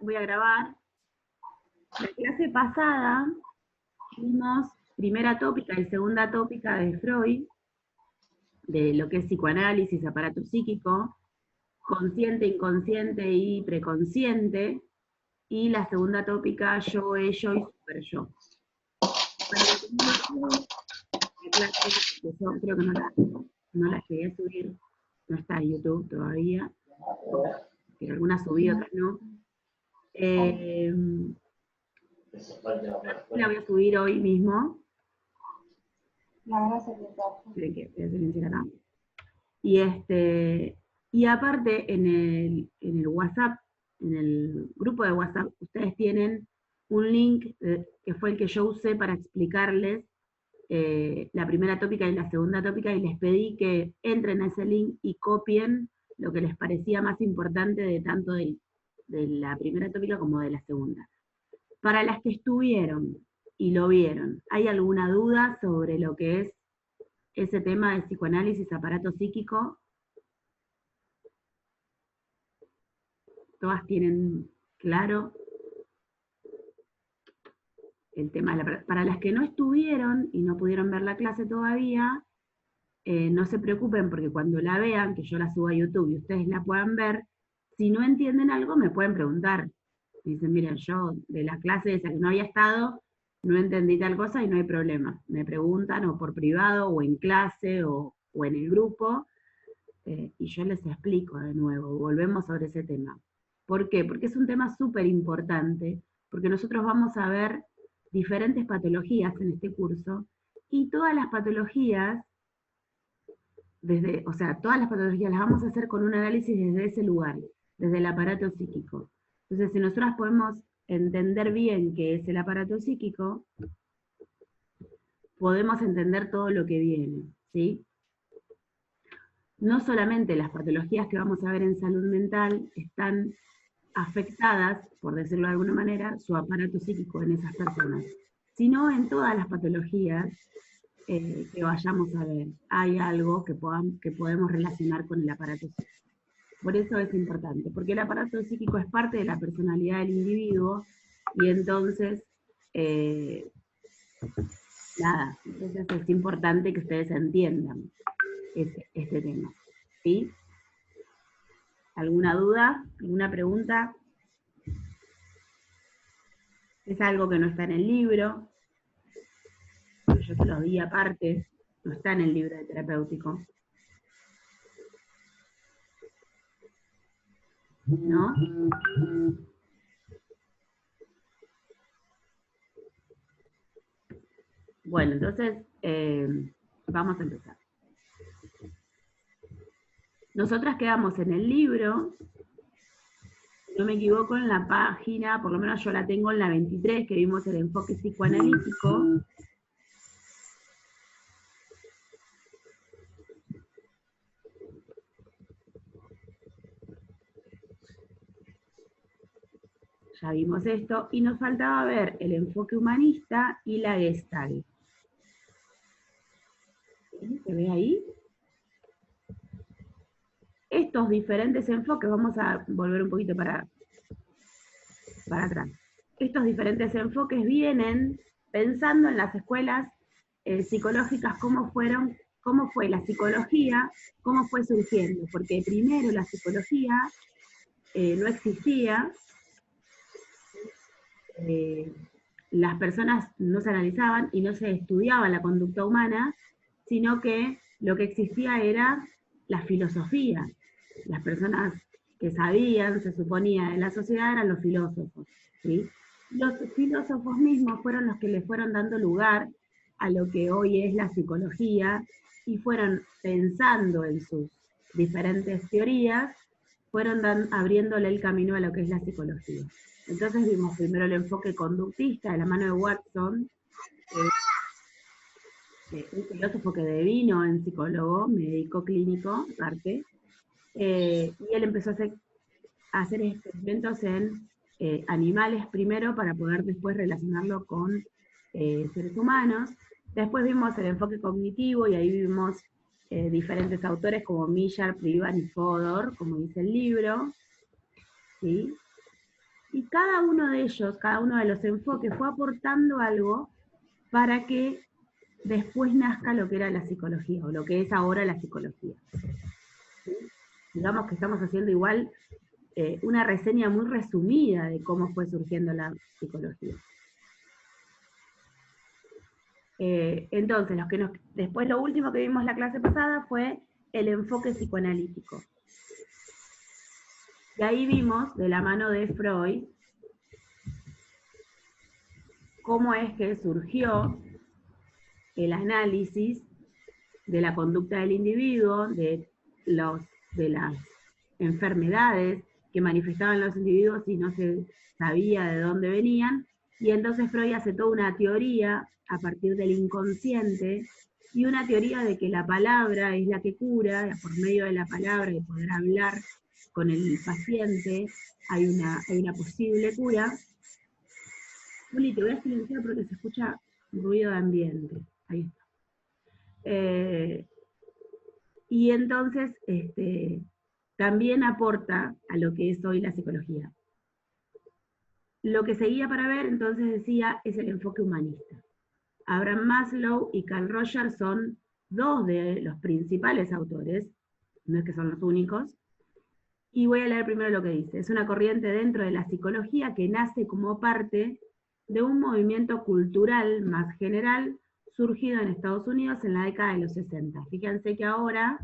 voy a grabar. La clase pasada vimos primera tópica y segunda tópica de Freud, de lo que es psicoanálisis, aparato psíquico, consciente, inconsciente y preconsciente, y la segunda tópica, yo, ello y superyo. La clase, que yo creo que no la llegué a subir, no está en YouTube todavía, que algunas subí, otras no. La voy a subir hoy mismo. Miren que voy a silenciar acá. Y aparte, en el WhatsApp, en el grupo de WhatsApp, ustedes tienen un link que fue el que yo usé para explicarles la primera tópica y la segunda tópica, y les pedí que entren a ese link y copien lo que les parecía más importante de tanto de la primera tópica como de la segunda. Para las que estuvieron y lo vieron, ¿hay alguna duda sobre lo que es ese tema de psicoanálisis, aparato psíquico? ¿Todas tienen claro el tema? Para las que no estuvieron y no pudieron ver la clase todavía, no se preocupen, porque cuando la vean, que yo la subo a YouTube y ustedes la puedan ver, si no entienden algo me pueden preguntar. Dicen, miren, yo de la clase esa que no había estado, no entendí tal cosa y no hay problema. Me preguntan o por privado o en clase o en el grupo, y yo les explico de nuevo, volvemos sobre ese tema. ¿Por qué? Porque es un tema súper importante, porque nosotros vamos a ver diferentes patologías en este curso, y todas las patologías, todas las patologías las vamos a hacer con un análisis desde ese lugar, desde el aparato psíquico. Entonces, si nosotras podemos entender bien qué es el aparato psíquico, podemos entender todo lo que viene, ¿sí? No solamente las patologías que vamos a ver en salud mental están afectadas, por decirlo de alguna manera, su aparato psíquico en esas personas, sino en todas las patologías que vayamos a ver. Hay algo que podemos relacionar con el aparato psíquico. Por eso es importante, porque el aparato psíquico es parte de la personalidad del individuo, y entonces, entonces es importante que ustedes entiendan este tema, ¿sí? ¿Alguna duda? ¿Alguna pregunta? Es algo que no está en el libro, yo se los di aparte, no está en el libro de terapéutico, ¿no? Bueno, entonces vamos a empezar. Nosotras quedamos en el libro, si no me equivoco, en la página, por lo menos yo la tengo en la 23, que vimos el enfoque psicoanalítico. Ya vimos esto, y nos faltaba ver el enfoque humanista y la Gestalt. ¿Se ve ahí? Estos diferentes enfoques, vamos a volver un poquito para atrás. Estos diferentes enfoques vienen pensando en las escuelas psicológicas, cómo fue la psicología, cómo fue surgiendo, porque primero la psicología no existía, las personas no se analizaban y no se estudiaba la conducta humana, sino que lo que existía era la filosofía. Las personas que sabían, se suponía, en la sociedad eran los filósofos, ¿sí? Los filósofos mismos fueron los que le fueron dando lugar a lo que hoy es la psicología, y fueron pensando en sus diferentes teorías, fueron abriéndole el camino a lo que es la psicología. Entonces vimos primero el enfoque conductista de la mano de Watson, un filósofo que devino en psicólogo, médico clínico, aparte, y él empezó a hacer experimentos en animales primero, para poder después relacionarlo con seres humanos. Después vimos el enfoque cognitivo, y ahí vimos diferentes autores como Millard, Privan y Fodor, como dice el libro, ¿sí? Y cada uno de ellos, cada uno de los enfoques fue aportando algo para que después nazca lo que era la psicología, o lo que es ahora la psicología. ¿Sí? Digamos que estamos haciendo igual una reseña muy resumida de cómo fue surgiendo la psicología. Entonces, después lo último que vimos la clase pasada fue el enfoque psicoanalítico. Y ahí vimos, de la mano de Freud, cómo es que surgió el análisis de la conducta del individuo, de las enfermedades que manifestaban los individuos y no se sabía de dónde venían, y entonces Freud hace toda una teoría a partir del inconsciente, y una teoría de que la palabra es la que cura, por medio de la palabra, de poder hablar con el paciente, hay una posible cura. Juli, te voy a silenciar porque se escucha ruido de ambiente. Ahí está. Y entonces también aporta a lo que es hoy la psicología. Lo que seguía para ver, entonces decía, es el enfoque humanista. Abraham Maslow y Carl Rogers son dos de los principales autores, no es que son los únicos, y voy a leer primero lo que dice. Es una corriente dentro de la psicología que nace como parte de un movimiento cultural más general surgido en Estados Unidos en la década de los 60. Fíjense que ahora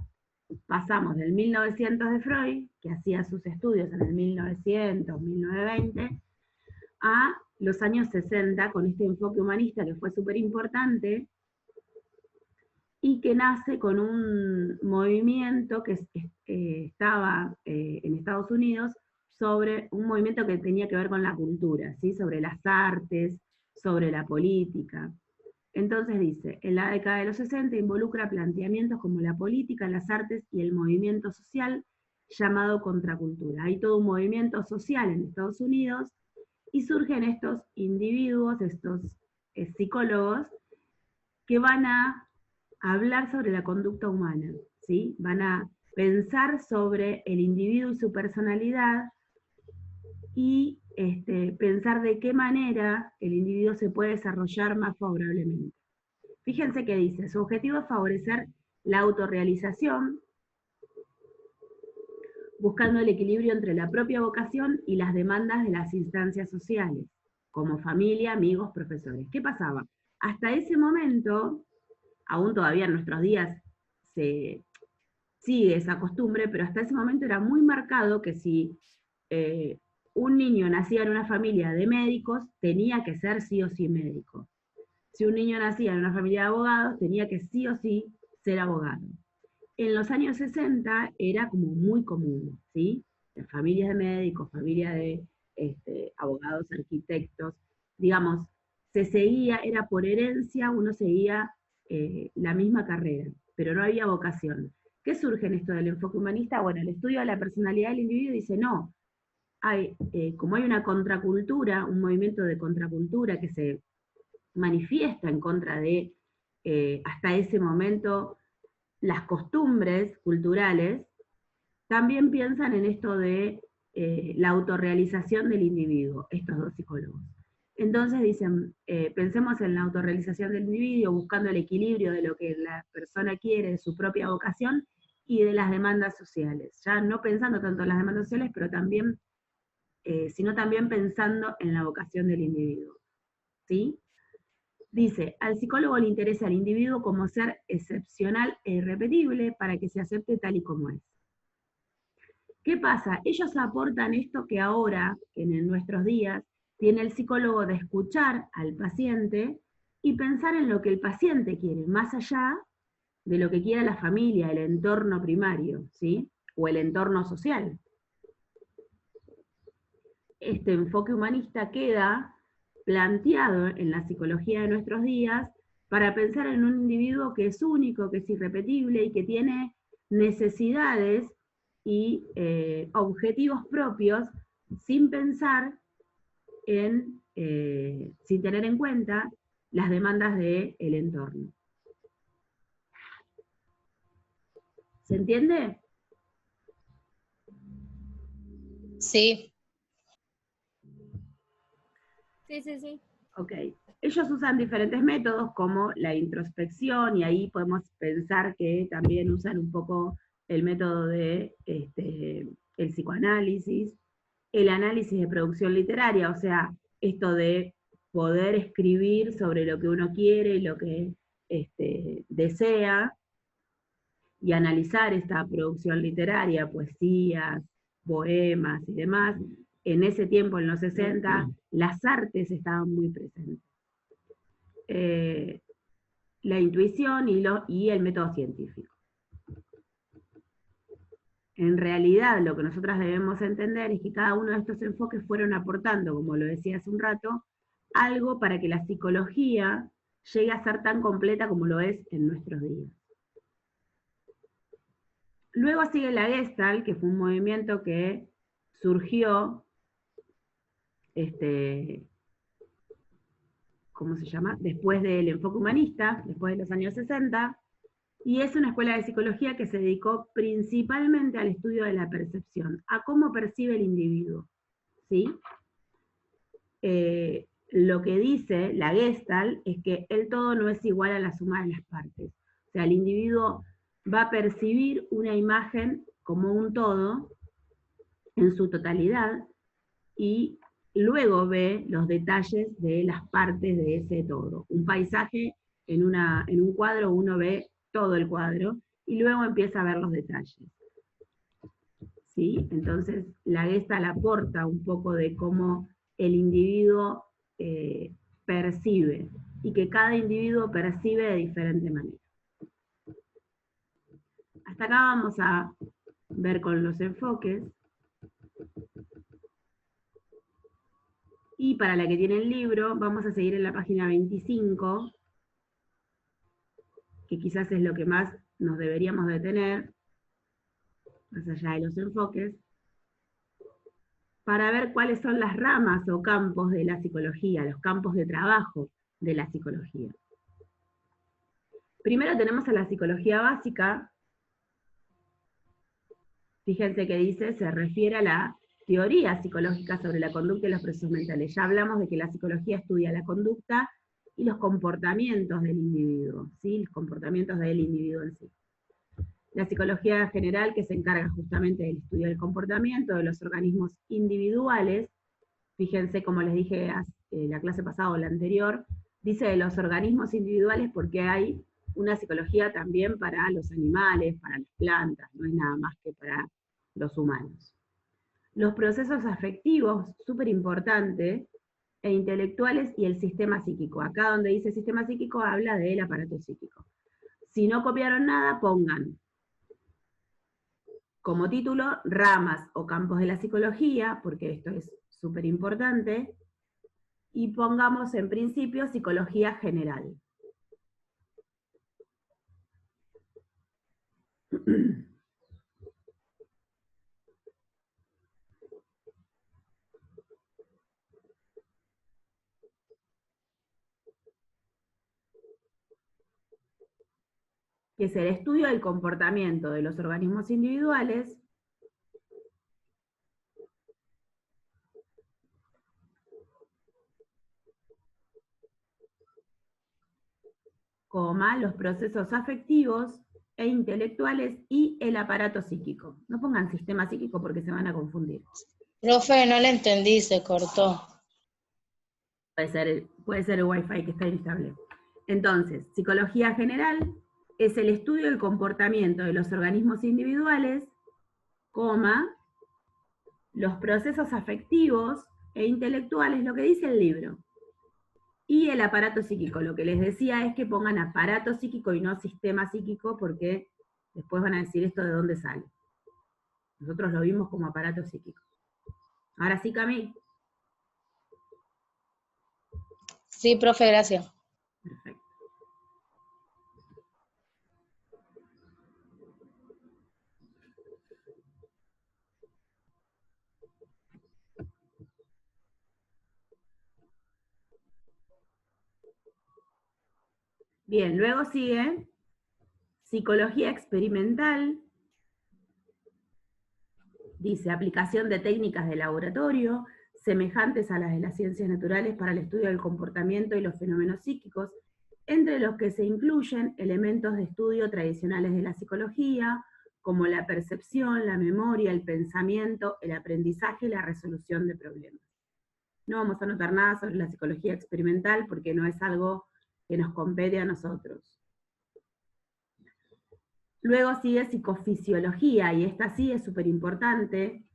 pasamos del 1900 de Freud, que hacía sus estudios en el 1900, 1920, a los años 60 con este enfoque humanista que fue súper importante y que nace con un movimiento que estaba en Estados Unidos sobre un movimiento que tenía que ver con la cultura, ¿sí? Sobre las artes, sobre la política. Entonces dice, en la década de los 60 involucra planteamientos como la política, las artes y el movimiento social llamado contracultura. Hay todo un movimiento social en Estados Unidos y surgen estos individuos, estos psicólogos, que van a hablar sobre la conducta humana, ¿sí? Van a pensar sobre el individuo y su personalidad y pensar de qué manera el individuo se puede desarrollar más favorablemente. Fíjense que dice, su objetivo es favorecer la autorrealización, buscando el equilibrio entre la propia vocación y las demandas de las instancias sociales, como familia, amigos, profesores. ¿Qué pasaba? Hasta ese momento, aún todavía en nuestros días se sigue esa costumbre, pero hasta ese momento era muy marcado que si un niño nacía en una familia de médicos, tenía que ser sí o sí médico. Si un niño nacía en una familia de abogados, tenía que sí o sí ser abogado. En los años 60 era como muy común, ¿sí? Familias de médicos, familias de abogados, arquitectos, digamos, se seguía, era por herencia, uno seguía la misma carrera, pero no había vocación. ¿Qué surge en esto del enfoque humanista? Bueno, el estudio de la personalidad del individuo dice, no, como hay una contracultura, un movimiento de contracultura que se manifiesta en contra de, hasta ese momento, las costumbres culturales, también piensan en esto de la autorrealización del individuo, estos dos psicólogos. Entonces dicen, pensemos en la autorrealización del individuo, buscando el equilibrio de lo que la persona quiere, de su propia vocación y de las demandas sociales. Ya no pensando tanto en las demandas sociales, pero también, sino también pensando en la vocación del individuo. ¿Sí? Dice, al psicólogo le interesa al individuo como ser excepcional e irrepetible para que se acepte tal y como es. ¿Qué pasa? Ellos aportan esto que ahora, en nuestros días, tiene el psicólogo de escuchar al paciente y pensar en lo que el paciente quiere, más allá de lo que quiera la familia, el entorno primario, ¿sí? O el entorno social. Este enfoque humanista queda planteado en la psicología de nuestros días para pensar en un individuo que es único, que es irrepetible y que tiene necesidades y objetivos propios sin pensar sin tener en cuenta las demandas del entorno. ¿Se entiende? Sí. Sí, sí, sí. Ok. Ellos usan diferentes métodos como la introspección, y ahí podemos pensar que también usan un poco el método de el psicoanálisis, el análisis de producción literaria, o sea, esto de poder escribir sobre lo que uno quiere y lo que desea, y analizar esta producción literaria, poesías, poemas y demás. En ese tiempo, en los 60, las artes estaban muy presentes. La intuición y el método científico. En realidad, lo que nosotras debemos entender es que cada uno de estos enfoques fueron aportando, como lo decía hace un rato, algo para que la psicología llegue a ser tan completa como lo es en nuestros días. Luego sigue la Gestalt, que fue un movimiento que surgió, ¿cómo se llama? Después del enfoque humanista, después de los años 60, y es una escuela de psicología que se dedicó principalmente al estudio de la percepción, a cómo percibe el individuo, ¿sí? Lo que dice la Gestalt es que el todo no es igual a la suma de las partes. O sea, el individuo va a percibir una imagen como un todo en su totalidad y luego ve los detalles de las partes de ese todo. Un paisaje, en un cuadro uno ve todo el cuadro y luego empieza a ver los detalles. ¿Sí? Entonces, la Gestalt aporta un poco de cómo el individuo percibe, y que cada individuo percibe de diferente manera. Hasta acá vamos a ver con los enfoques. Y para la que tiene el libro, vamos a seguir en la página 25, que quizás es lo que más nos deberíamos de tener, más allá de los enfoques, para ver cuáles son las ramas o campos de la psicología, los campos de trabajo de la psicología. Primero tenemos a la psicología básica. Fíjense que dice, se refiere a la teoría psicológica sobre la conducta y los procesos mentales. Ya hablamos de que la psicología estudia la conducta y los comportamientos del individuo, ¿sí? Los comportamientos del individuo en sí. La psicología general, que se encarga justamente del estudio del comportamiento de los organismos individuales. Fíjense, como les dije la clase pasada o la anterior, dice de los organismos individuales porque hay una psicología también para los animales, para las plantas, no es nada más que para los humanos. Los procesos afectivos, súper importante, e intelectuales, y el sistema psíquico. Acá donde dice sistema psíquico habla del aparato psíquico. Si no copiaron nada, pongan como título ramas o campos de la psicología, porque esto es súper importante, y pongamos en principio psicología general. Que es el estudio del comportamiento de los organismos individuales, los procesos afectivos e intelectuales y el aparato psíquico. No pongan sistema psíquico porque se van a confundir. Profe, no le entendí, se cortó. Puede ser el wifi que está inestable. Entonces, psicología general es el estudio del comportamiento de los organismos individuales, los procesos afectivos e intelectuales, lo que dice el libro. Y el aparato psíquico, lo que les decía es que pongan aparato psíquico y no sistema psíquico, porque después van a decir esto de dónde sale. Nosotros lo vimos como aparato psíquico. Ahora sí, Cami. Sí, profe, gracias. Perfecto. Bien, luego sigue psicología experimental. Dice aplicación de técnicas de laboratorio, semejantes a las de las ciencias naturales para el estudio del comportamiento y los fenómenos psíquicos, entre los que se incluyen elementos de estudio tradicionales de la psicología, como la percepción, la memoria, el pensamiento, el aprendizaje y la resolución de problemas. No vamos a anotar nada sobre la psicología experimental porque no es algo que nos compete a nosotros. Luego sigue psicofisiología, y esta sí es súper importante.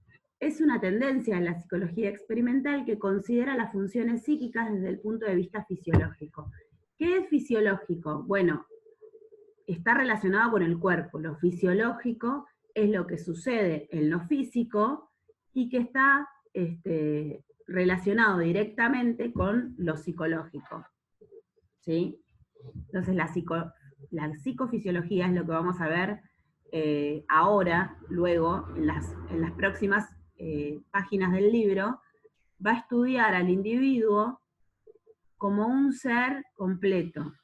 Es una tendencia en la psicología experimental que considera las funciones psíquicas desde el punto de vista fisiológico. ¿Qué es fisiológico? Bueno, está relacionado con el cuerpo. Lo fisiológico es lo que sucede en lo físico y que está relacionado directamente con lo psicológico. ¿Sí? Entonces la psicofisiología es lo que vamos a ver ahora, luego, en las próximas páginas del libro. Va a estudiar al individuo como un ser completo.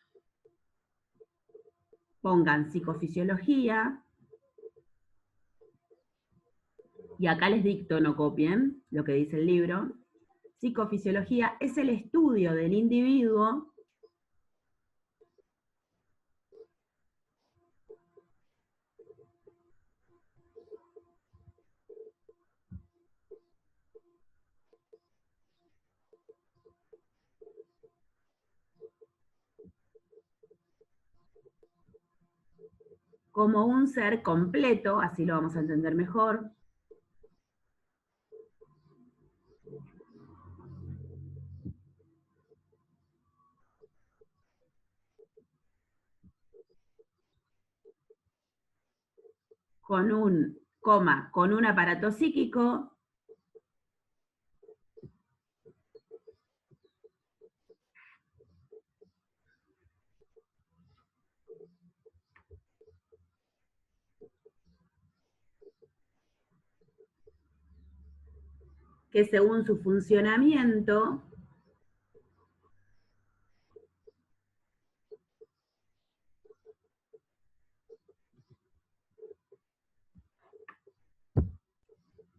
Pongan psicofisiología, y acá les dicto, no copien lo que dice el libro. Psicofisiología es el estudio del individuo como un ser completo, así lo vamos a entender mejor. Con un aparato psíquico que según su funcionamiento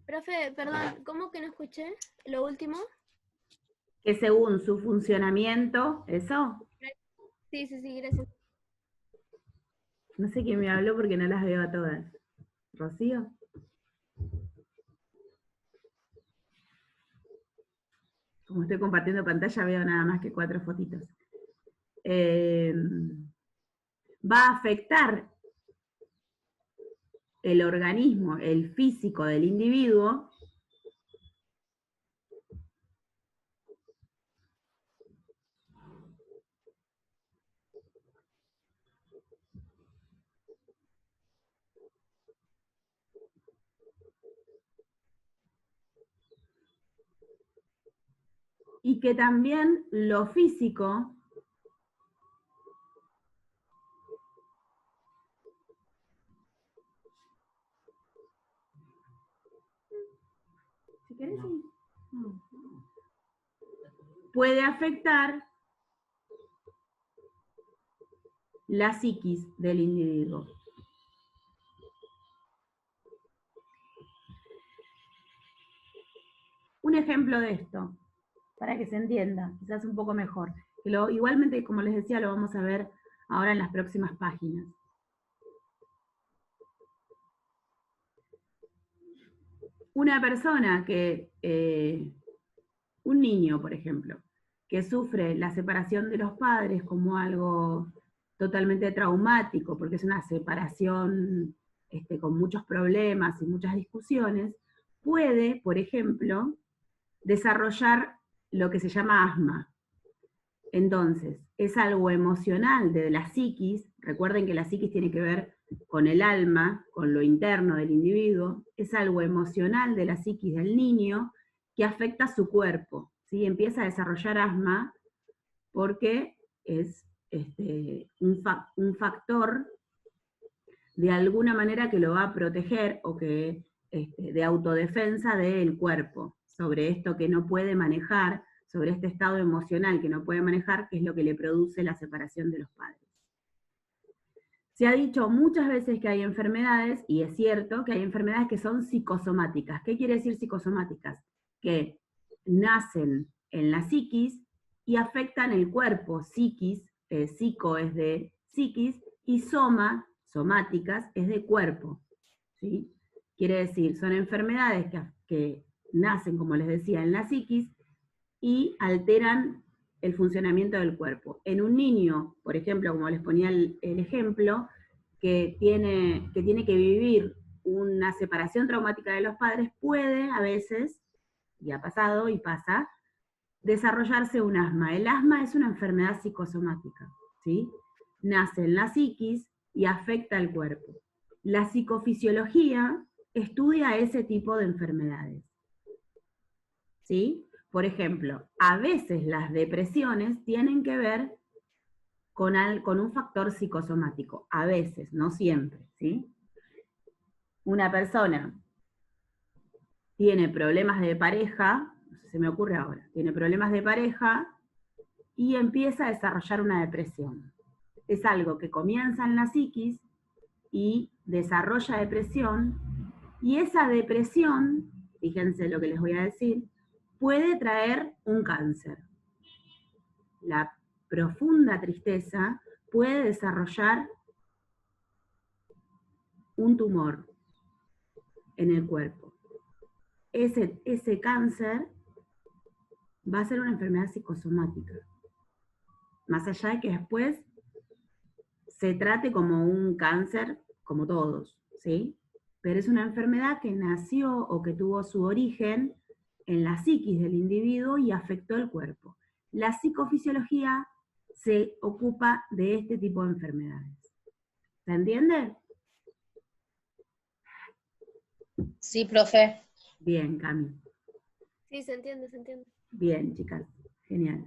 Profe, perdón, ¿cómo que no escuché lo último? ¿eso? Sí, sí, sí, gracias. No sé quién me habló porque no las veo a todas. ¿Rocío? Como estoy compartiendo pantalla, veo nada más que 4 fotitos. Va a afectar el organismo, el físico del individuo, y que también lo físico si querés, sí. No. Puede afectar la psiquis del individuo. Un ejemplo de esto, para que se entienda, quizás un poco mejor. Igualmente, como les decía, lo vamos a ver ahora en las próximas páginas. Una persona un niño, por ejemplo, que sufre la separación de los padres como algo totalmente traumático, porque es una separación con muchos problemas y muchas discusiones, puede, por ejemplo, desarrollar lo que se llama asma. Entonces, es algo emocional de la psiquis. Recuerden que la psiquis tiene que ver con el alma, con lo interno del individuo. Es algo emocional de la psiquis del niño que afecta a su cuerpo, ¿sí? Empieza a desarrollar asma porque es un factor de alguna manera que lo va a proteger o que de autodefensa del cuerpo sobre esto que no puede manejar, sobre este estado emocional que no puede manejar, que es lo que le produce la separación de los padres. Se ha dicho muchas veces que hay enfermedades, y es cierto que hay enfermedades que son psicosomáticas. ¿Qué quiere decir psicosomáticas? Que nacen en la psiquis y afectan el cuerpo. Psiquis, psico es de psiquis, y soma, somáticas, es de cuerpo. ¿Sí? Quiere decir, son enfermedades que nacen, como les decía, en la psiquis y alteran el funcionamiento del cuerpo. En un niño, por ejemplo, como les ponía el ejemplo, que tiene que vivir una separación traumática de los padres, puede a veces, y ha pasado y pasa, desarrollarse un asma. El asma es una enfermedad psicosomática, ¿sí? Nace en la psiquis y afecta al cuerpo. La psicofisiología estudia ese tipo de enfermedades, ¿sí? Por ejemplo, a veces las depresiones tienen que ver con un factor psicosomático, a veces, no siempre, ¿sí? Una persona tiene problemas de pareja, se me ocurre ahora, tiene problemas de pareja y empieza a desarrollar una depresión. Es algo que comienza en la psiquis y desarrolla depresión, y esa depresión, fíjense lo que les voy a decir, puede traer un cáncer. La profunda tristeza puede desarrollar un tumor en el cuerpo. Ese cáncer va a ser una enfermedad psicosomática. Más allá de que después se trate como un cáncer, como todos, ¿sí? Pero es una enfermedad que nació o que tuvo su origen en la psiquis del individuo y afectó el cuerpo. La psicofisiología se ocupa de este tipo de enfermedades. ¿Se entiende? Sí, profe. Bien, Cami. Sí, se entiende, se entiende. Bien, chicas. Genial.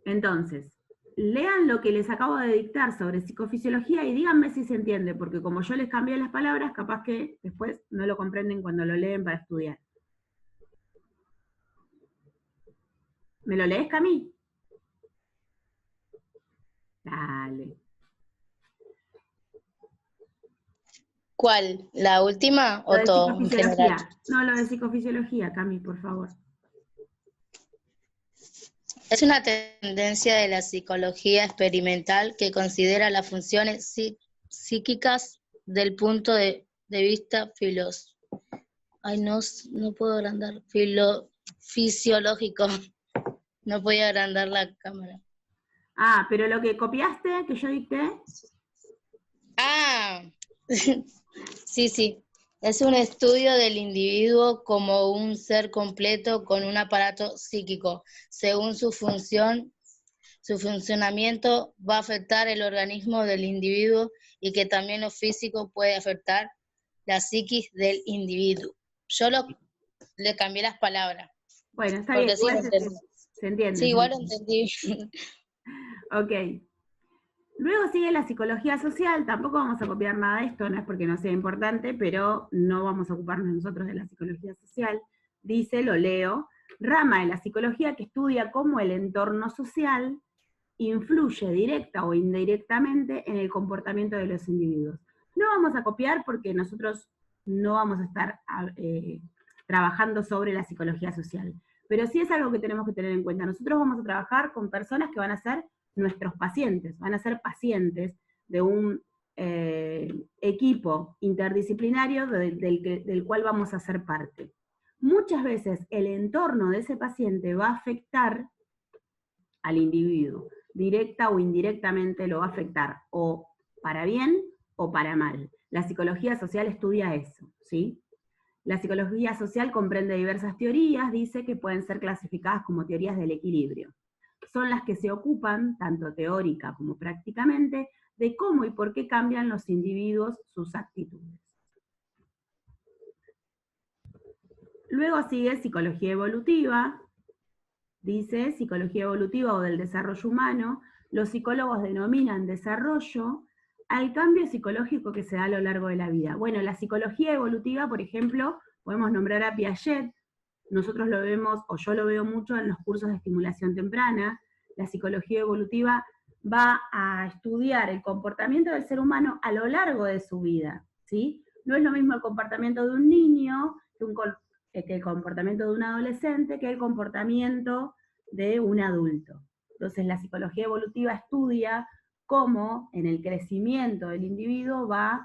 Entonces, lean lo que les acabo de dictar sobre psicofisiología y díganme si se entiende, porque como yo les cambié las palabras, capaz que después no lo comprenden cuando lo leen para estudiar. ¿Me lo lees, Cami? Dale. ¿Cuál? ¿La última Lo o de todo en general? psicofisiología. No, lo de psicofisiología, Cami, por favor. Es una tendencia de la psicología experimental que considera las funciones psíquicas del punto de vista Ay, no puedo agrandar. Fisiológico. No podía agrandar la cámara. Ah, pero lo que copiaste, que yo dicté. Ah, sí. Es un estudio del individuo como un ser completo con un aparato psíquico. Según su funcionamiento va a afectar el organismo del individuo y que también lo físico puede afectar la psiquis del individuo. Yo le cambié las palabras. Bueno, está bien, Porque sí, igual se entiende. sí, Se igual lo entiende. entendí. Ok. Luego sigue la psicología social, tampoco vamos a copiar nada de esto, no es porque no sea importante, pero no vamos a ocuparnos nosotros de la psicología social. Dice, lo leo, rama de la psicología que estudia cómo el entorno social influye directa o indirectamente en el comportamiento de los individuos. No vamos a copiar porque nosotros no vamos a estar trabajando sobre la psicología social, pero sí es algo que tenemos que tener en cuenta. Nosotros vamos a trabajar con personas que van a ser nuestros pacientes, van a ser pacientes de un equipo interdisciplinario del cual vamos a ser parte. Muchas veces el entorno de ese paciente va a afectar al individuo, directa o indirectamente lo va a afectar, o para bien o para mal. La psicología social estudia eso, ¿sí? La psicología social comprende diversas teorías, dice que pueden ser clasificadas como teorías del equilibrio. Son las que se ocupan, tanto teórica como prácticamente, de cómo y por qué cambian los individuos sus actitudes. Luego sigue psicología evolutiva, dice psicología evolutiva o del desarrollo humano. Los psicólogos denominan desarrollo al cambio psicológico que se da a lo largo de la vida. Bueno, la psicología evolutiva, por ejemplo, podemos nombrar a Piaget. Nosotros lo vemos, o yo lo veo mucho en los cursos de estimulación temprana. La psicología evolutiva va a estudiar el comportamiento del ser humano a lo largo de su vida, ¿sí? No es lo mismo el comportamiento de un niño que el comportamiento de un adolescente que el comportamiento de un adulto. Entonces la psicología evolutiva estudia cómo en el crecimiento del individuo va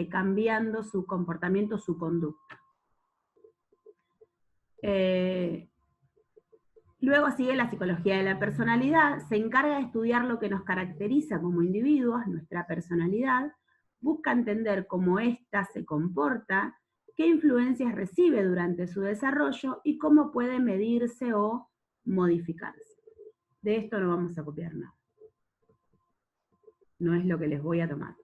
cambiando su comportamiento, su conducta. Luego sigue la psicología de la personalidad, se encarga de estudiar lo que nos caracteriza como individuos, nuestra personalidad, busca entender cómo ésta se comporta, qué influencias recibe durante su desarrollo y cómo puede medirse o modificarse. De esto no vamos a copiar nada. No es lo que les voy a tomar.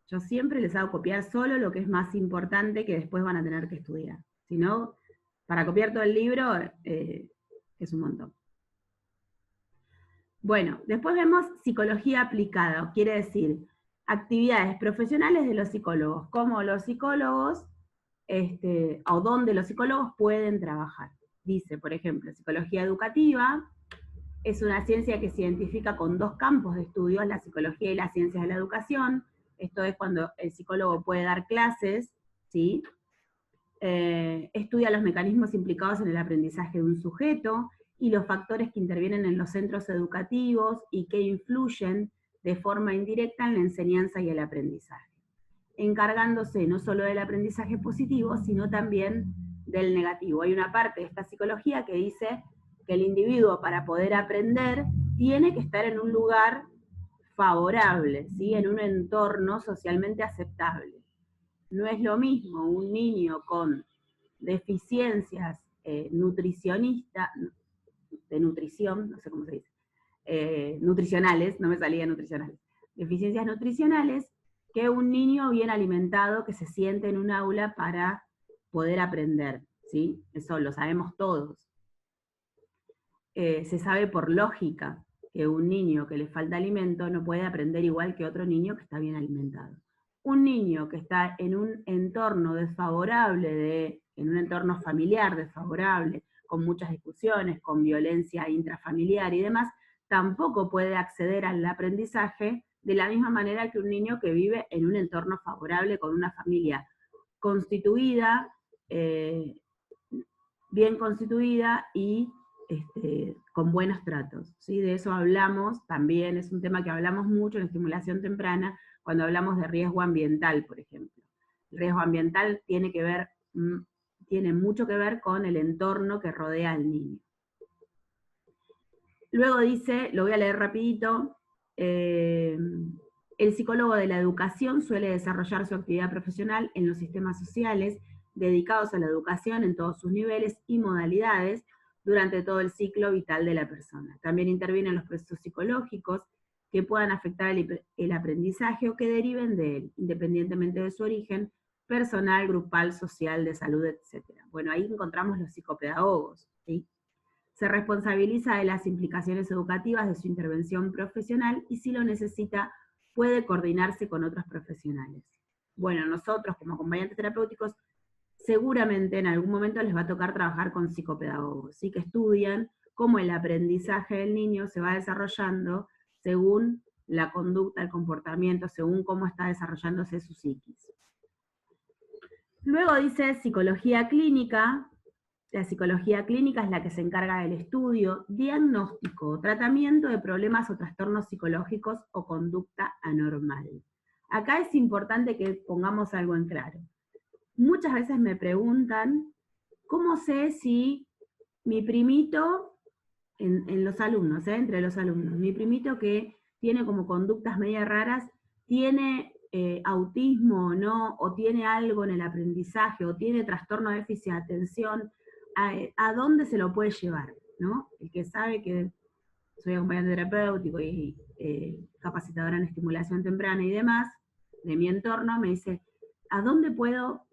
Yo siempre les hago copiar solo lo que es más importante que después van a tener que estudiar. Si no, para copiar todo el libro es un montón. Bueno, después vemos psicología aplicada, quiere decir actividades profesionales de los psicólogos, cómo los psicólogos, o dónde los psicólogos pueden trabajar. Dice, por ejemplo, psicología educativa es una ciencia que se identifica con dos campos de estudio, la psicología y las ciencias de la educación. Esto es cuando el psicólogo puede dar clases, ¿sí? Estudia los mecanismos implicados en el aprendizaje de un sujeto y los factores que intervienen en los centros educativos y que influyen de forma indirecta en la enseñanza y el aprendizaje, encargándose no solo del aprendizaje positivo, sino también del negativo. Hay una parte de esta psicología que dice que el individuo para poder aprender tiene que estar en un lugar favorable, ¿sí? En un entorno socialmente aceptable. No es lo mismo un niño con deficiencias nutricionistas, de nutrición, no sé cómo se dice, nutricionales, no me salía nutricionales, deficiencias nutricionales, que un niño bien alimentado que se siente en un aula para poder aprender, ¿sí? Eso lo sabemos todos. Se sabe por lógica que un niño que le falta alimento no puede aprender igual que otro niño que está bien alimentado. Un niño que está en un entorno desfavorable, en un entorno familiar desfavorable, con muchas discusiones, con violencia intrafamiliar y demás, tampoco puede acceder al aprendizaje de la misma manera que un niño que vive en un entorno favorable con una familia constituida, bien constituida y con buenos tratos, ¿sí? De eso hablamos también, es un tema que hablamos mucho en estimulación temprana, cuando hablamos de riesgo ambiental, por ejemplo. El riesgo ambiental tiene mucho que ver con el entorno que rodea al niño. Luego dice, lo voy a leer rapidito, el psicólogo de la educación suele desarrollar su actividad profesional en los sistemas sociales dedicados a la educación en todos sus niveles y modalidades durante todo el ciclo vital de la persona. También intervienen los procesos psicológicos que puedan afectar el aprendizaje o que deriven de él, independientemente de su origen personal, grupal, social, de salud, etc. Bueno, ahí encontramos los psicopedagogos, ¿sí? Se responsabiliza de las implicaciones educativas de su intervención profesional y si lo necesita puede coordinarse con otros profesionales. Bueno, nosotros como acompañantes terapéuticos seguramente en algún momento les va a tocar trabajar con psicopedagogos, ¿sí? Que estudian cómo el aprendizaje del niño se va desarrollando según la conducta, el comportamiento, según cómo está desarrollándose su psiquis. Luego dice psicología clínica. La psicología clínica es la que se encarga del estudio, diagnóstico, tratamiento de problemas o trastornos psicológicos o conducta anormal. Acá es importante que pongamos algo en claro. Muchas veces me preguntan, ¿cómo sé si mi primito, en los alumnos, entre los alumnos, mi primito que tiene como conductas media raras, tiene autismo o no, o tiene algo en el aprendizaje, o tiene trastorno de déficit de atención, ¿a dónde se lo puede llevar? ¿No? El que sabe que soy acompañante terapéutico y capacitadora en estimulación temprana y demás, de mi entorno, me dice, ¿a dónde puedo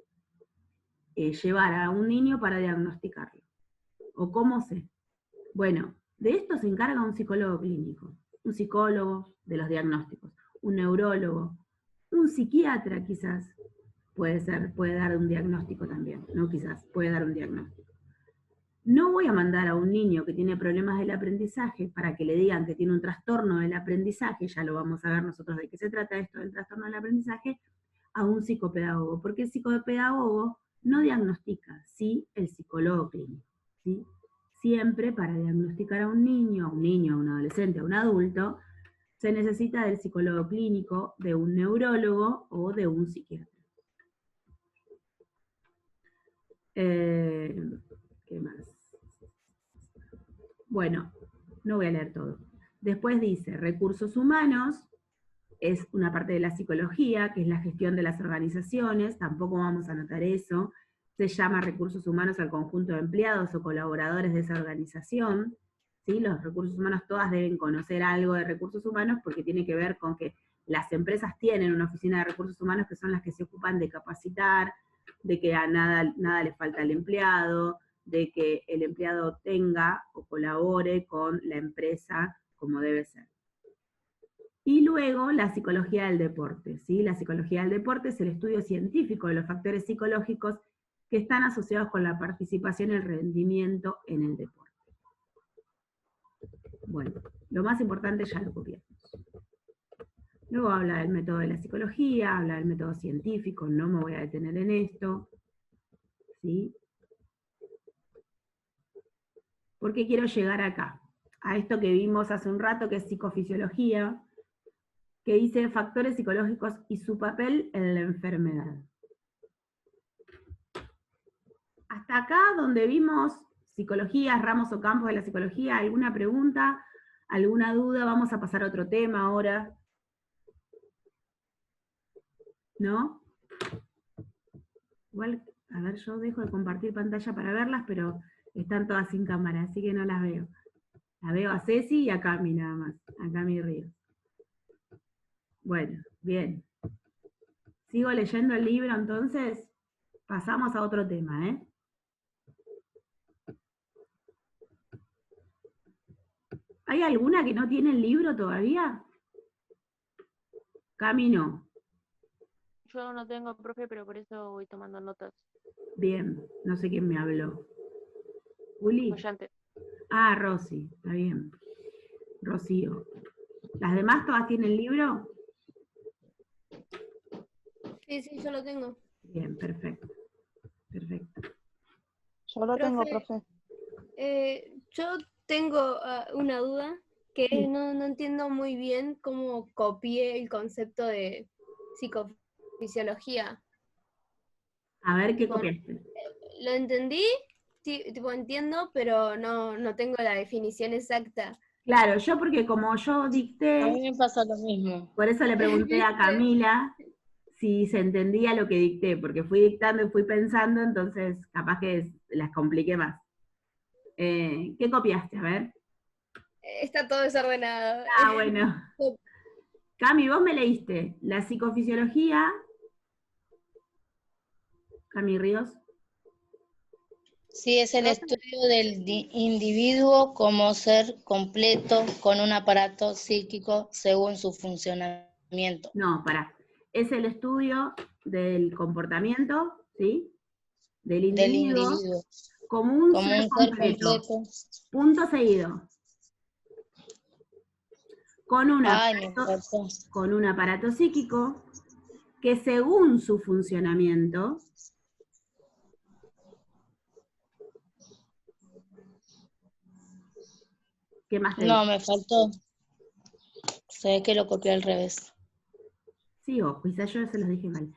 llevar a un niño para diagnosticarlo? ¿O cómo sé? Bueno, de esto se encarga un psicólogo clínico, un psicólogo de los diagnósticos, un neurólogo, un psiquiatra quizás puede dar un diagnóstico también, no quizás, puede dar un diagnóstico. No voy a mandar a un niño que tiene problemas del aprendizaje para que le digan que tiene un trastorno del aprendizaje, ya lo vamos a ver nosotros de qué se trata esto del trastorno del aprendizaje, a un psicopedagogo, porque el psicopedagogo no diagnostica, sí el psicólogo clínico, ¿sí? Siempre para diagnosticar a un niño, a un adolescente, a un adulto, se necesita del psicólogo clínico, de un neurólogo o de un psiquiatra. ¿Qué más? Bueno, no voy a leer todo. Después dice, recursos humanos, es una parte de la psicología, que es la gestión de las organizaciones, tampoco vamos a anotar eso. Se llama recursos humanos al conjunto de empleados o colaboradores de esa organización. ¿Sí? Los recursos humanos todas deben conocer algo de recursos humanos porque tiene que ver con que las empresas tienen una oficina de recursos humanos que son las que se ocupan de capacitar, de que a nada le falta al empleado, de que el empleado tenga o colabore con la empresa como debe ser. Y luego la psicología del deporte, ¿sí? La psicología del deporte es el estudio científico de los factores psicológicos que están asociados con la participación y el rendimiento en el deporte. Bueno, lo más importante ya lo copiamos. Luego habla del método de la psicología, habla del método científico, no me voy a detener en esto, ¿sí? Porque quiero llegar acá, a esto que vimos hace un rato, que es psicofisiología, que dice factores psicológicos y su papel en la enfermedad. Hasta acá donde vimos psicología, ramos o campos de la psicología, ¿alguna pregunta? ¿Alguna duda? Vamos a pasar a otro tema ahora. ¿No? Igual, a ver, yo dejo de compartir pantalla para verlas, pero están todas sin cámara, así que no las veo. La veo a Ceci y a Cami nada más, a Cami Ríos. Bueno, bien. ¿Sigo leyendo el libro entonces? Pasamos a otro tema, ¿eh? ¿Hay alguna que no tiene el libro todavía? Cami no. Yo no tengo, profe, pero por eso voy tomando notas. Bien, no sé quién me habló. ¿Juli? Oyente. Ah, Rosy, está bien. Rocío. ¿Las demás todas tienen el libro? Sí, yo lo tengo. Bien, perfecto. Perfecto. Yo lo tengo, Profe, profe. yo tengo una duda que Sí. no entiendo muy bien cómo copié el concepto de psicofisiología. A ver, ¿qué Tipo, copiaste? lo entendí, tipo entiendo, pero no tengo la definición exacta. Claro, yo porque como yo A dicté, mí me pasa lo mismo. por eso le pregunté a ¿Viste? Camila si se entendía lo que dicté, porque fui dictando y fui pensando, entonces capaz que las compliqué más. ¿Qué copiaste? A ver. Está todo desordenado. Ah, bueno. Cami, vos me leíste la psicofisiología. Cami Ríos. Sí, es el estudio del individuo como ser completo con un aparato psíquico según su funcionamiento. No, pará. Es el estudio del comportamiento, ¿sí? Del individuo, como un como ser un ser completo. completo. Punto seguido. Con un aparato psíquico que según su funcionamiento ¿qué más te No, dice? me faltó. Se ve que lo copié al revés. Sí, o quizás yo se los dije mal.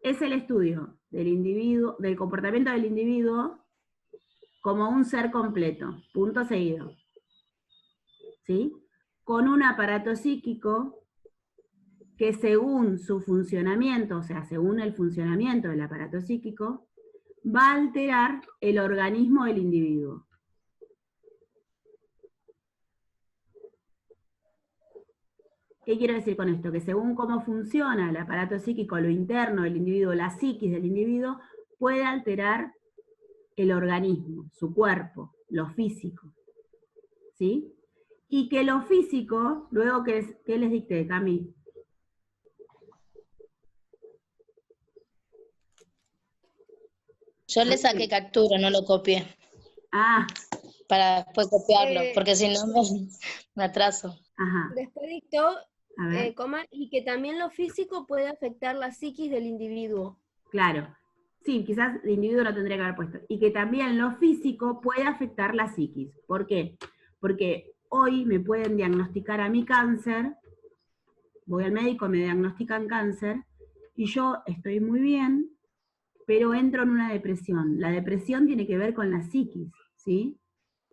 Es el estudio del individuo, del comportamiento del individuo como un ser completo. Punto seguido. ¿Sí? Con un aparato psíquico que según su funcionamiento, o sea, según el funcionamiento del aparato psíquico, va a alterar el organismo del individuo. ¿Qué quiero decir con esto? Que según cómo funciona el aparato psíquico, lo interno del individuo, la psiquis del individuo, puede alterar el organismo, su cuerpo, lo físico. ¿Sí? Y que lo físico, luego ¿qué les dicté, Cami? Yo le saqué captura, no lo copié, Ah, para después copiarlo, porque si no me atraso. ajá. Después dictó, A ver. y que también lo físico puede afectar la psiquis del individuo. Claro. Sí, quizás el individuo no tendría que haber puesto. Y que también lo físico puede afectar la psiquis. ¿Por qué? Porque hoy me pueden diagnosticar a mí cáncer, voy al médico, me diagnostican cáncer, y yo estoy muy bien, pero entro en una depresión. La depresión tiene que ver con la psiquis, ¿sí?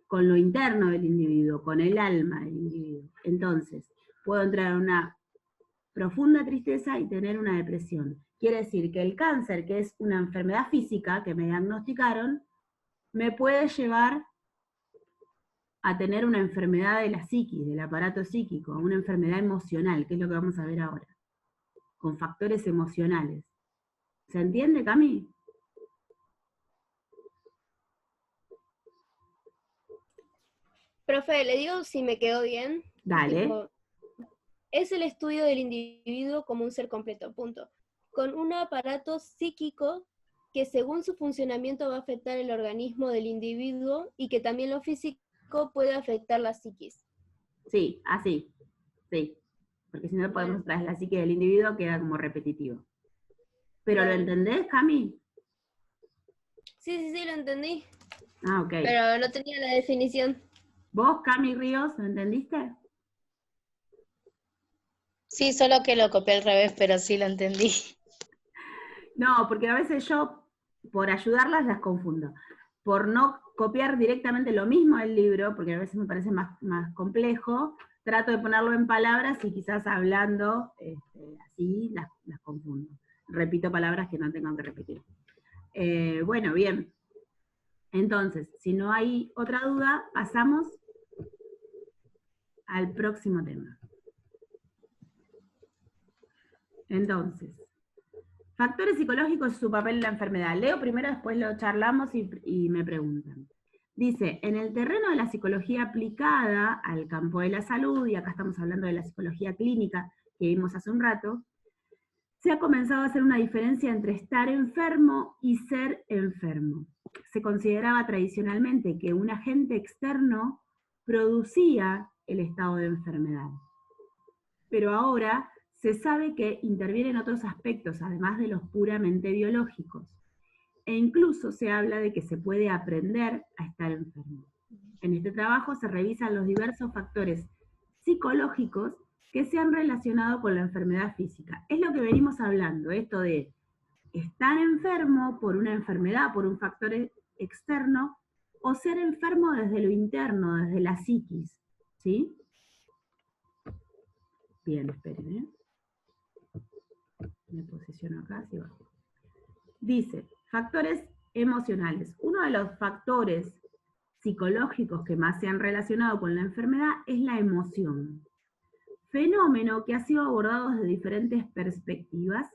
Con lo interno del individuo, con el alma del individuo. Entonces, puedo entrar en una profunda tristeza y tener una depresión. Quiere decir que el cáncer, que es una enfermedad física que me diagnosticaron, me puede llevar a tener una enfermedad de la psiquis, del aparato psíquico, una enfermedad emocional, que es lo que vamos a ver ahora, con factores emocionales. ¿Se entiende, Cami? Profe, le digo si me quedó bien. Dale. Tipo, es el estudio del individuo como un ser completo, punto. Con un aparato psíquico que según su funcionamiento va a afectar el organismo del individuo y que también lo físico puede afectar la psiquis. Sí, así. Sí. Porque si no podemos traer la psique del individuo, queda como repetitivo. ¿Pero lo entendés, Cami? Sí, lo entendí. Ah, ok. Pero no tenía la definición. ¿Vos, Cami Ríos, lo entendiste? Sí, solo que lo copié al revés, pero sí lo entendí. No, porque a veces yo, por ayudarlas, las confundo. Por no copiar directamente lo mismo del libro, porque a veces me parece más complejo, trato de ponerlo en palabras y quizás hablando así las confundo. Repito palabras que no tengo que repetir. Bueno, bien. Entonces, si no hay otra duda, pasamos al próximo tema. Entonces, factores psicológicos y su papel en la enfermedad. Leo primero, después lo charlamos y me preguntan. Dice, en el terreno de la psicología aplicada al campo de la salud, y acá estamos hablando de la psicología clínica que vimos hace un rato, se ha comenzado a hacer una diferencia entre estar enfermo y ser enfermo. Se consideraba tradicionalmente que un agente externo producía el estado de enfermedad. Pero ahora se sabe que intervienen otros aspectos, además de los puramente biológicos. E incluso se habla de que se puede aprender a estar enfermo. En este trabajo se revisan los diversos factores psicológicos que se han relacionado con la enfermedad física. Es lo que venimos hablando, esto de estar enfermo por una enfermedad, por un factor externo, o ser enfermo desde lo interno, desde la psiquis, ¿sí? Bien, esperen, ¿eh? Me posiciono acá, sí va. Dice, factores emocionales. Uno de los factores psicológicos que más se han relacionado con la enfermedad es la emoción. Fenómeno que ha sido abordado desde diferentes perspectivas.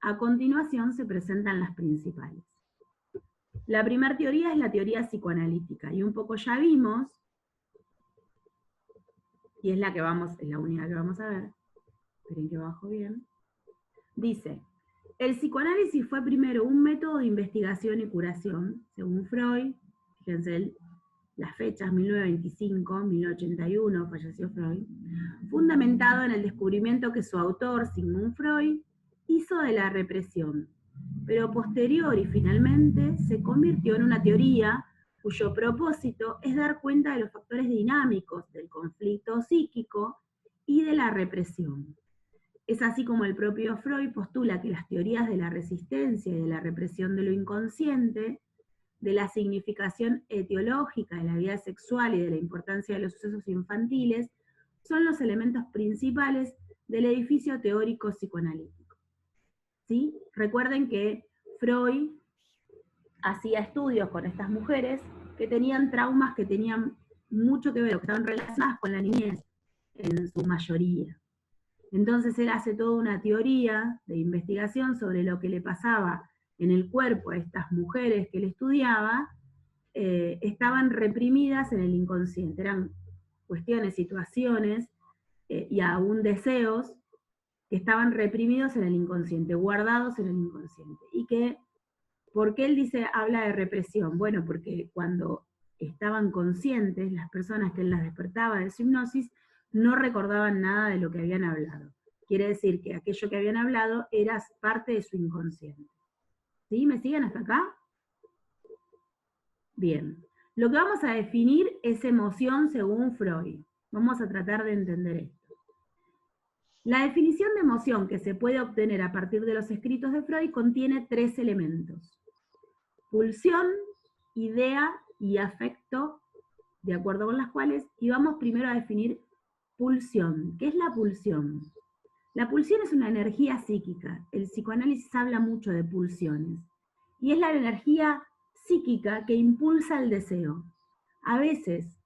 A continuación se presentan las principales. La primera teoría es la teoría psicoanalítica, y un poco ya vimos, y es la única que vamos a ver. Esperen que bajo bien. Dice, el psicoanálisis fue primero un método de investigación y curación, según Freud, fíjense las fechas, 1925, 1981, falleció Freud, fundamentado en el descubrimiento que su autor, Sigmund Freud, hizo de la represión, pero posterior y finalmente se convirtió en una teoría cuyo propósito es dar cuenta de los factores dinámicos del conflicto psíquico y de la represión. Es así como el propio Freud postula que las teorías de la resistencia y de la represión de lo inconsciente, de la significación etiológica de la vida sexual y de la importancia de los sucesos infantiles, son los elementos principales del edificio teórico psicoanalítico. ¿Sí? Recuerden que Freud hacía estudios con estas mujeres que tenían traumas que tenían mucho que ver, que estaban relacionadas con la niñez, en su mayoría. Entonces él hace toda una teoría de investigación sobre lo que le pasaba en el cuerpo a estas mujeres que él estudiaba, estaban reprimidas en el inconsciente, eran cuestiones, situaciones y aún deseos que estaban reprimidos en el inconsciente, guardados en el inconsciente. Y que, ¿por qué él habla de represión? Bueno, porque cuando estaban conscientes, las personas que él las despertaba de su hipnosis, no recordaban nada de lo que habían hablado. Quiere decir que aquello que habían hablado era parte de su inconsciente. ¿Sí? ¿Me siguen hasta acá? Bien. Lo que vamos a definir es emoción según Freud. Vamos a tratar de entender esto. La definición de emoción que se puede obtener a partir de los escritos de Freud contiene 3 elementos: pulsión, idea y afecto, de acuerdo con las cuales, y vamos primero a definir pulsión. ¿Qué es la pulsión? La pulsión es una energía psíquica. El psicoanálisis habla mucho de pulsiones. Y es la energía psíquica que impulsa el deseo. A veces,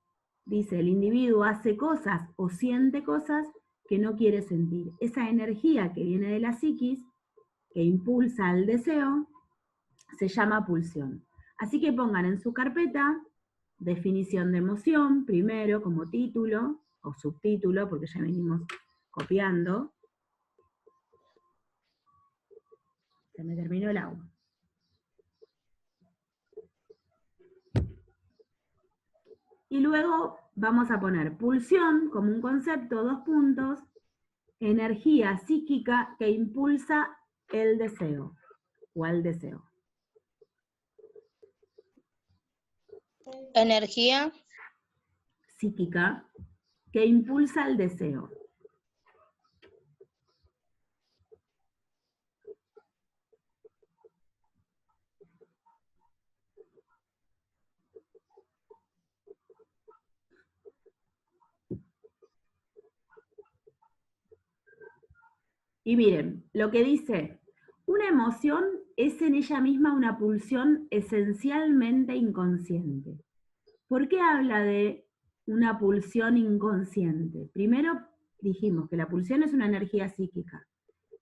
dice, el individuo hace cosas o siente cosas que no quiere sentir. Esa energía que viene de la psiquis, que impulsa el deseo, se llama pulsión. Así que pongan en su carpeta definición de emoción, primero como título o subtítulo, porque ya venimos copiando. Se me terminó el agua. Y luego vamos a poner pulsión como un concepto, 2 puntos, energía psíquica que impulsa el deseo o al deseo. Energía Psíquica que impulsa el deseo. Y miren, lo que dice, una emoción es en ella misma una pulsión esencialmente inconsciente. ¿Por qué habla de una pulsión inconsciente? Primero dijimos que la pulsión es una energía psíquica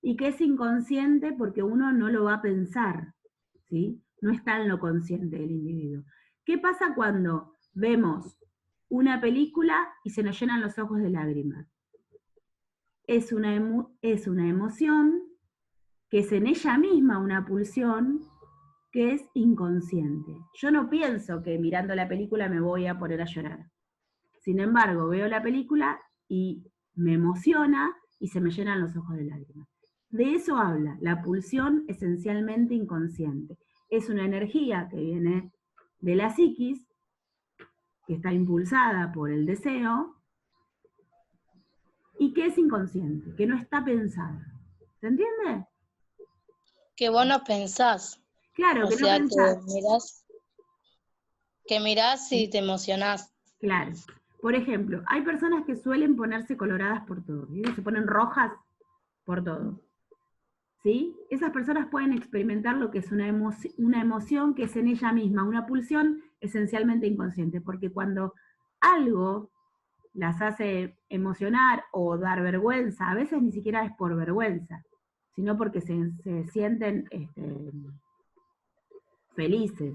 y que es inconsciente porque uno no lo va a pensar, ¿sí? No está en lo consciente del individuo. ¿Qué pasa cuando vemos una película y se nos llenan los ojos de lágrimas? Es una emoción que es en ella misma una pulsión que es inconsciente. Yo no pienso que mirando la película me voy a poner a llorar. Sin embargo, veo la película y me emociona y se me llenan los ojos de lágrimas. De eso habla, la pulsión esencialmente inconsciente. Es una energía que viene de la psiquis, que está impulsada por el deseo, y que es inconsciente, que no está pensada. ¿Se entiende? que vos no pensás. Claro, O que no sea, pensás. que mirás y te emocionás. Claro. Por ejemplo, hay personas que suelen ponerse coloradas por todo, ¿sí? Se ponen rojas por todo. ¿Sí? Esas personas pueden experimentar lo que es una emoción que es en ella misma, una pulsión esencialmente inconsciente, porque cuando algo las hace emocionar o dar vergüenza, a veces ni siquiera es por vergüenza, sino porque se sienten felices.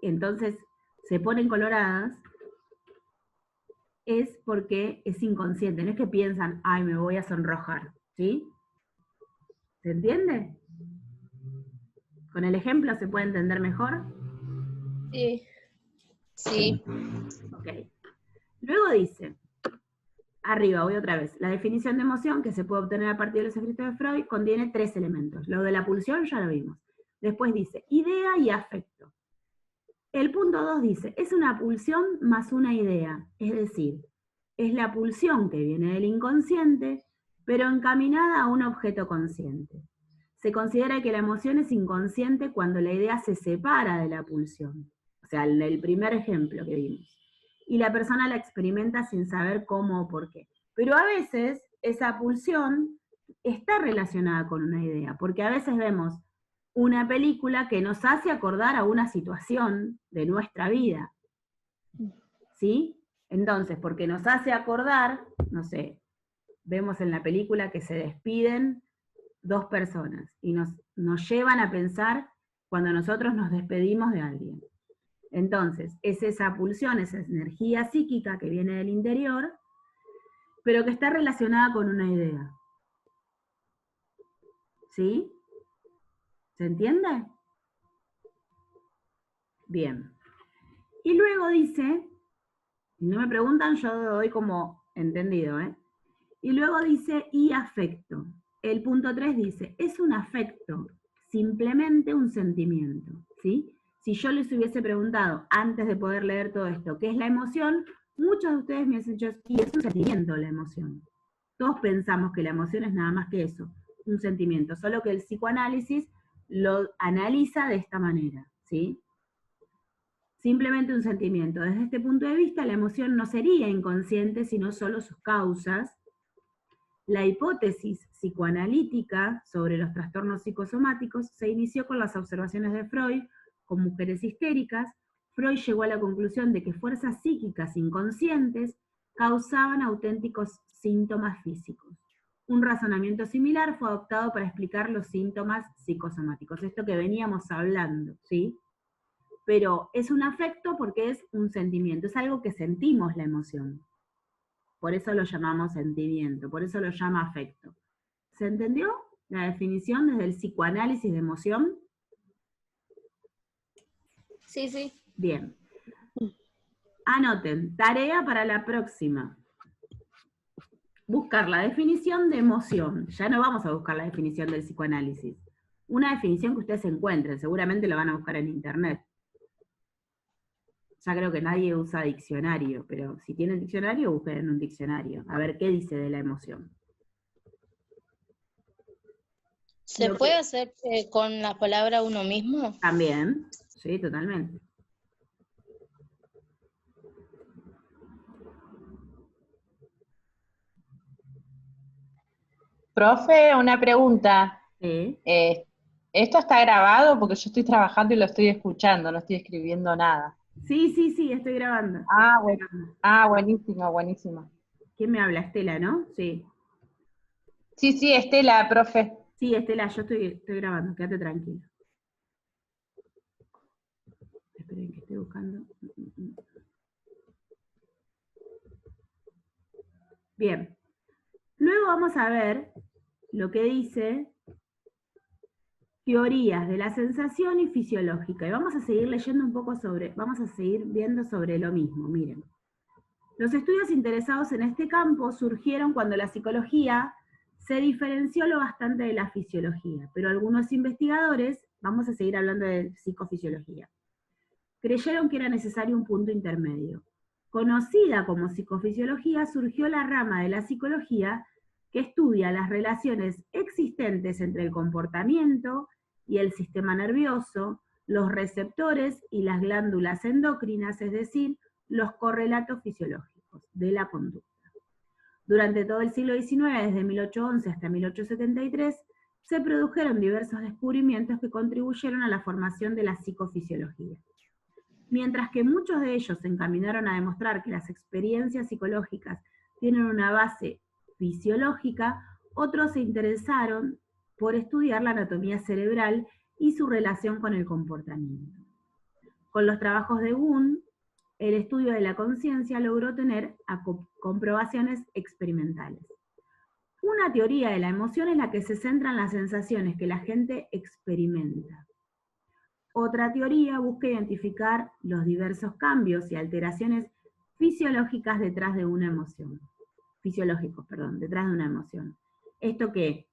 Entonces se ponen coloradas, es porque es inconsciente, no es que piensan, ay, me voy a sonrojar, ¿sí? ¿Se entiende? ¿Con el ejemplo se puede entender mejor? Sí. Sí. Ok. Luego dice, arriba, voy otra vez, la definición de emoción que se puede obtener a partir de los escritos de Freud contiene 3 elementos. Lo de la pulsión ya lo vimos. Después dice, idea y afecto. El punto 2 dice, es una pulsión más una idea, es decir, es la pulsión que viene del inconsciente, pero encaminada a un objeto consciente. Se considera que la emoción es inconsciente cuando la idea se separa de la pulsión. O sea, el primer ejemplo que vimos. Y la persona la experimenta sin saber cómo o por qué. Pero a veces esa pulsión está relacionada con una idea, porque a veces vemos una película que nos hace acordar a una situación de nuestra vida. ¿Sí? Entonces, porque nos hace acordar, no sé, vemos en la película que se despiden 2 personas y nos llevan a pensar cuando nosotros nos despedimos de alguien. Entonces, es esa pulsión, esa energía psíquica que viene del interior, pero que está relacionada con una idea. ¿Sí? ¿Se entiende? Bien. Y luego dice, si no me preguntan, yo doy como entendido, ¿eh? Y luego dice, y afecto. El punto 3 dice, es un afecto simplemente un sentimiento, ¿sí? Si yo les hubiese preguntado, antes de poder leer todo esto, ¿qué es la emoción? Muchos de ustedes me han dicho, sí, es un sentimiento la emoción. Todos pensamos que la emoción es nada más que eso, un sentimiento, solo que el psicoanálisis lo analiza de esta manera, ¿sí? Simplemente un sentimiento. Desde este punto de vista, la emoción no sería inconsciente, sino solo sus causas. La hipótesis psicoanalítica sobre los trastornos psicosomáticos se inició con las observaciones de Freud con mujeres histéricas. Freud llegó a la conclusión de que fuerzas psíquicas inconscientes causaban auténticos síntomas físicos. Un razonamiento similar fue adoptado para explicar los síntomas psicosomáticos, esto que veníamos hablando, ¿sí? Pero es un afecto porque es un sentimiento, es algo que sentimos la emoción. Por eso lo llamamos sentimiento, por eso lo llama afecto. ¿Se entendió la definición desde el psicoanálisis de emoción? Sí, sí. Bien. Anoten, tarea para la próxima. Buscar la definición de emoción. Ya no vamos a buscar la definición del psicoanálisis. Una definición que ustedes encuentren, seguramente lo van a buscar en internet. Ya creo que nadie usa diccionario, pero si tienen diccionario, busquen en un diccionario. A ver qué dice de la emoción. ¿Se puede hacer con la palabra uno mismo? También, sí, totalmente. Profe, una pregunta. Sí. ¿Esto está grabado? Porque yo estoy trabajando y lo estoy escuchando, no estoy escribiendo nada. Sí, estoy grabando. Buenísimo, buenísimo. ¿Quién me habla? Estela, ¿no? Sí. Sí, Estela, profe. Sí, Estela, yo estoy grabando, quédate tranquila. Esperen que estoy buscando. Bien. Luego vamos a ver lo que dice teorías de la sensación y fisiológica. Y vamos a seguir leyendo un poco vamos a seguir viendo sobre lo mismo, miren. Los estudios interesados en este campo surgieron cuando la psicología se diferenció lo bastante de la fisiología, pero algunos investigadores, vamos a seguir hablando de psicofisiología, creyeron que era necesario un punto intermedio. Conocida como psicofisiología, surgió la rama de la psicología que estudia las relaciones existentes entre el comportamiento y el sistema nervioso, los receptores y las glándulas endocrinas, es decir, los correlatos fisiológicos de la conducta. Durante todo el siglo XIX, desde 1811 hasta 1873, se produjeron diversos descubrimientos que contribuyeron a la formación de la psicofisiología. Mientras que muchos de ellos se encaminaron a demostrar que las experiencias psicológicas tienen una base fisiológica, otros se interesaron por estudiar la anatomía cerebral y su relación con el comportamiento. Con los trabajos de Wundt, el estudio de la conciencia logró tener comprobaciones experimentales. Una teoría de la emoción es la que se centra en las sensaciones que la gente experimenta. Otra teoría busca identificar los diversos cambios y alteraciones fisiológicas detrás de una emoción. Detrás de una emoción. Esto que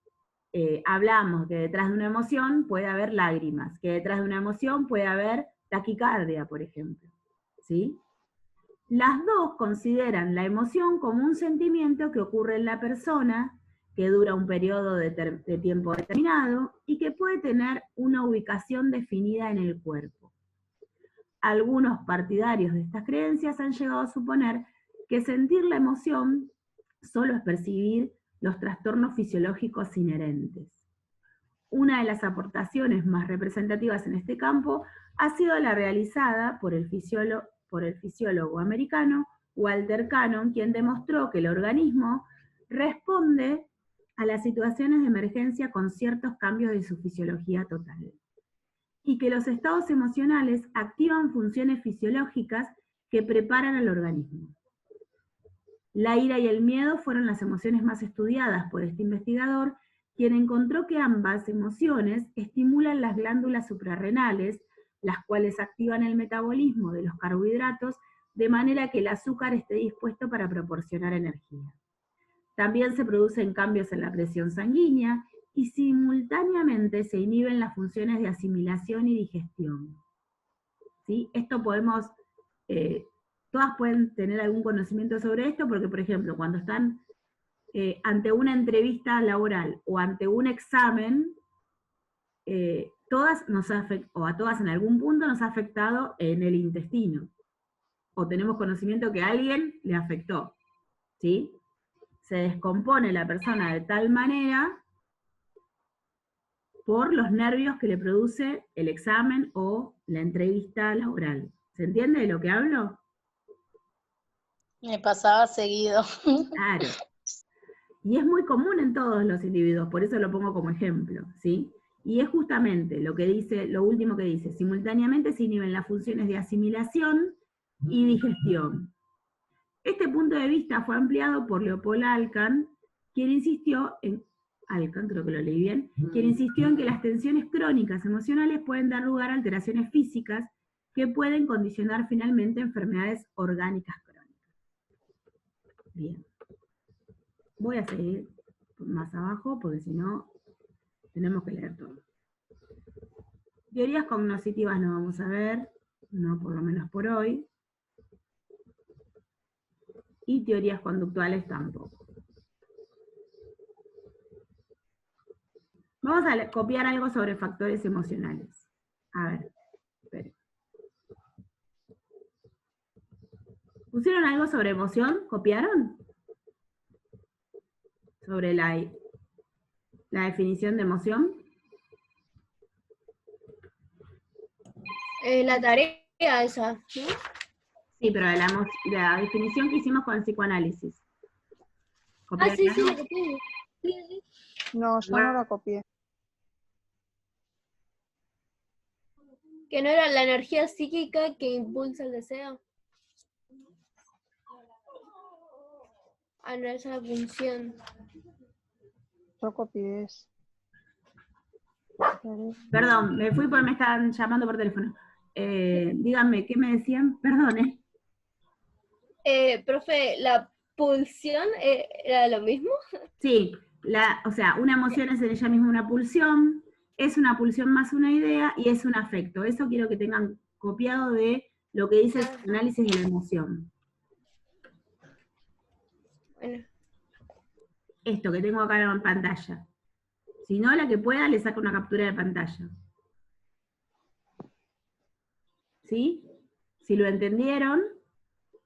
hablamos que detrás de una emoción puede haber lágrimas, que detrás de una emoción puede haber taquicardia, por ejemplo. ¿Sí? Las dos consideran la emoción como un sentimiento que ocurre en la persona, que dura un periodo de tiempo determinado y que puede tener una ubicación definida en el cuerpo. Algunos partidarios de estas creencias han llegado a suponer que sentir la emoción solo es percibir los trastornos fisiológicos inherentes. Una de las aportaciones más representativas en este campo ha sido la realizada por el fisiólogo americano Walter Cannon, quien demostró que el organismo responde a las situaciones de emergencia con ciertos cambios de su fisiología total, y que los estados emocionales activan funciones fisiológicas que preparan al organismo. La ira y el miedo fueron las emociones más estudiadas por este investigador, quien encontró que ambas emociones estimulan las glándulas suprarrenales, las cuales activan el metabolismo de los carbohidratos de manera que el azúcar esté dispuesto para proporcionar energía. También se producen cambios en la presión sanguínea y simultáneamente se inhiben las funciones de asimilación y digestión. ¿Sí? Esto podemos, todas pueden tener algún conocimiento sobre esto, porque por ejemplo, cuando están ante una entrevista laboral o ante un examen, todas nos o a todas en algún punto nos ha afectado en el intestino, o tenemos conocimiento que a alguien le afectó, ¿sí? Se descompone la persona de tal manera por los nervios que le produce el examen o la entrevista laboral. ¿Se entiende de lo que hablo? Me pasaba seguido. Claro. Y es muy común en todos los individuos, por eso lo pongo como ejemplo, ¿sí? Y es justamente lo que dice, lo último que dice, simultáneamente se inhiben las funciones de asimilación y digestión. Este punto de vista fue ampliado por Leopold Alkan, quien insistió en, Alkan, creo que lo leí bien, quien insistió en que las tensiones crónicas emocionales pueden dar lugar a alteraciones físicas que pueden condicionar finalmente enfermedades orgánicas crónicas. Bien. Voy a seguir más abajo porque si no tenemos que leer todo. Teorías cognitivas no vamos a ver, no por lo menos por hoy. Y teorías conductuales tampoco. Vamos a copiar algo sobre factores emocionales. A ver, esperen. ¿Pusieron algo sobre emoción? ¿Copiaron? Sobre la definición de emoción. La tarea esa, ¿no? Sí, pero la definición que hicimos con el psicoanálisis. Ah, sí, sí, ¿Copiaron? la copié. Sí, sí. No, yo no la copié. Que no era la energía psíquica que impulsa el deseo. Ah, no, esa función. Yo copié eso. Perdón, me fui porque me estaban llamando por teléfono. Díganme, ¿qué me decían? Perdone. Profe, ¿la pulsión era lo mismo? Sí, o sea, una emoción es en ella misma una pulsión, es una pulsión más una idea y es un afecto. Eso quiero que tengan copiado de lo que dice el análisis de la emoción. Bueno. Esto que tengo acá en pantalla. Si no, la que pueda le saco una captura de pantalla. ¿Sí? Si lo entendieron,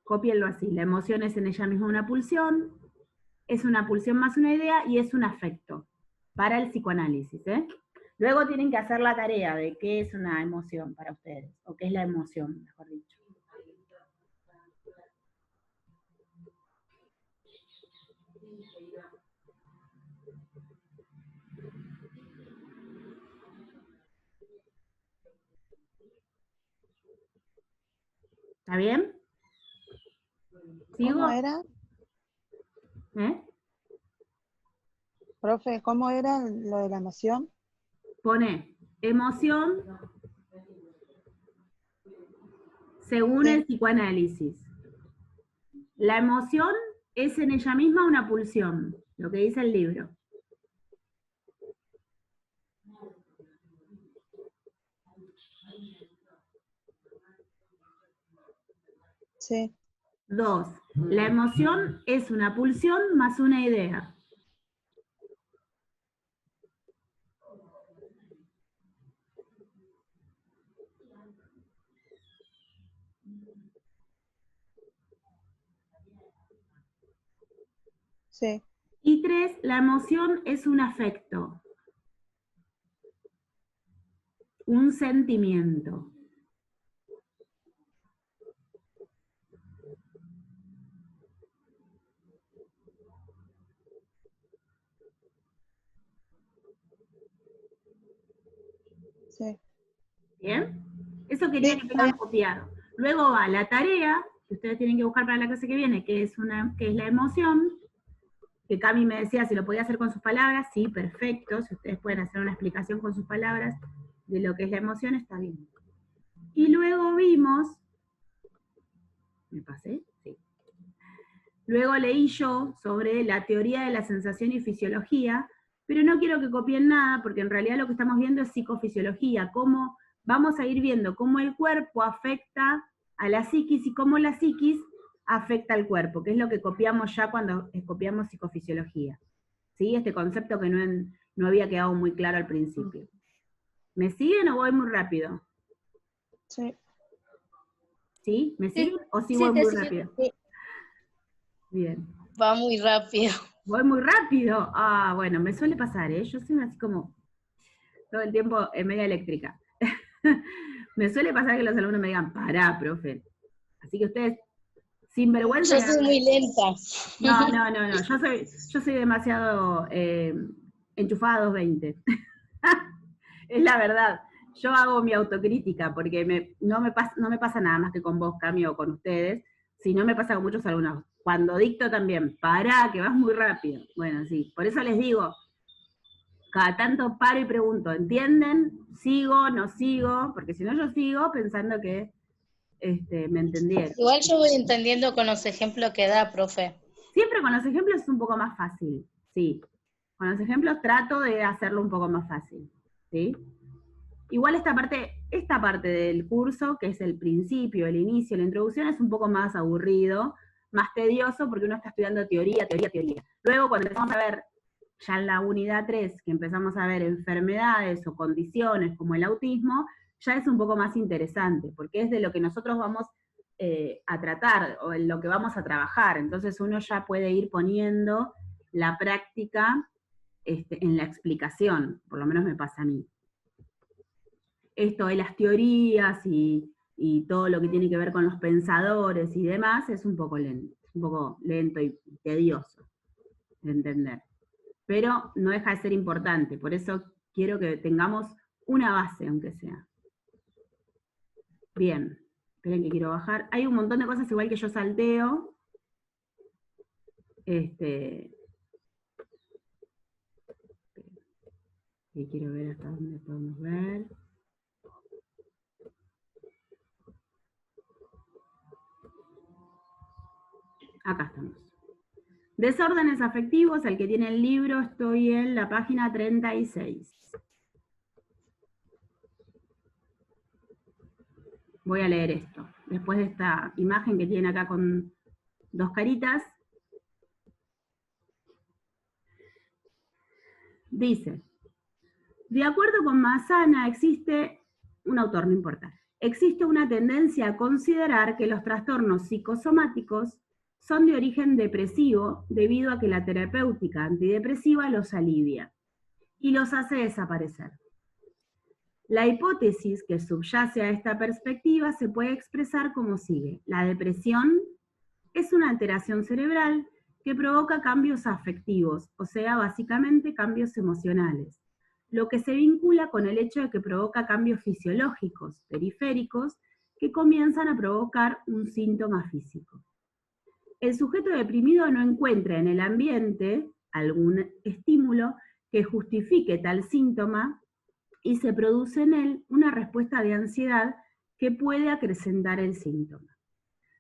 cópienlo así. La emoción es en ella misma una pulsión más una idea y es un afecto para el psicoanálisis. Luego tienen que hacer la tarea de qué es una emoción para ustedes, o qué es la emoción, mejor dicho. ¿Está bien? ¿Sigo? ¿Cómo era? Profe, ¿cómo era lo de la emoción? Pone emoción según Sí. el psicoanálisis. La emoción es en ella misma una pulsión, lo que dice el libro. Sí. 2. La emoción es una pulsión más una idea. Sí. Y 3. La emoción es un afecto, un sentimiento. Sí. ¿Bien? Eso quería Sí, que tengan copiado. Luego va la tarea, que ustedes tienen que buscar para la clase que viene, que es la emoción, que Cami me decía si lo podía hacer con sus palabras. Sí, perfecto. Si ustedes pueden hacer una explicación con sus palabras de lo que es la emoción, está bien. Y luego vimos, ¿me pasé? Sí. Luego leí yo sobre la teoría de la sensación y fisiología, pero no quiero que copien nada, porque en realidad lo que estamos viendo es psicofisiología, cómo vamos a ir viendo cómo el cuerpo afecta a la psiquis y cómo la psiquis afecta al cuerpo, que es lo que copiamos ya cuando copiamos psicofisiología. ¿Sí? Este concepto que no había quedado muy claro al principio. ¿Me siguen o voy muy rápido? Sí. ¿Sí? ¿Me siguen o sí Sí, voy te muy sigo. rápido? Bien. Va muy rápido. ¿Voy muy rápido? Ah, bueno, me suele pasar, ¿eh? Yo soy así como todo el tiempo en media eléctrica. Me suele pasar que los alumnos me digan, pará, profe. Así que ustedes, sin vergüenza... Yo soy muy lenta. No, yo soy demasiado enchufada 220. Es la verdad. Yo hago mi autocrítica, porque no me pasa nada más que con vos, Cami, o con ustedes, sino me pasa con muchos alumnos. Cuando dicto también, pará, que vas muy rápido. Bueno, sí, por eso les digo, cada tanto paro y pregunto, ¿entienden? ¿Sigo? ¿No sigo? Porque si no yo sigo pensando que me entendieron. Igual yo voy entendiendo con los ejemplos que da, profe. Siempre con los ejemplos es un poco más fácil, sí. Con los ejemplos trato de hacerlo un poco más fácil, ¿sí? Igual esta parte del curso, que es el principio, el inicio, la introducción, es un poco más aburrido, más tedioso, porque uno está estudiando teoría. Luego, cuando empezamos a ver, ya en la unidad 3, que empezamos a ver enfermedades o condiciones como el autismo, ya es un poco más interesante, porque es de lo que nosotros vamos a tratar, o en lo que vamos a trabajar. Entonces uno ya puede ir poniendo la práctica en la explicación, por lo menos me pasa a mí. Esto de las teorías y todo lo que tiene que ver con los pensadores y demás es un poco lento y tedioso de entender. Pero no deja de ser importante, por eso quiero que tengamos una base, aunque sea. Bien, esperen que quiero bajar. Hay un montón de cosas igual que yo salteo. Y quiero ver hasta dónde podemos ver. Acá estamos. Desórdenes afectivos, el que tiene el libro, estoy en la página 36. Voy a leer esto. Después de esta imagen que tiene acá con dos caritas. Dice, de acuerdo con Massana, existe un autor, no importa, existe una tendencia a considerar que los trastornos psicosomáticos son de origen depresivo debido a que la terapéutica antidepresiva los alivia y los hace desaparecer. La hipótesis que subyace a esta perspectiva se puede expresar como sigue. La depresión es una alteración cerebral que provoca cambios afectivos, o sea, básicamente cambios emocionales, lo que se vincula con el hecho de que provoca cambios fisiológicos, periféricos, que comienzan a provocar un síntoma físico. El sujeto deprimido no encuentra en el ambiente algún estímulo que justifique tal síntoma y se produce en él una respuesta de ansiedad que puede acrecentar el síntoma.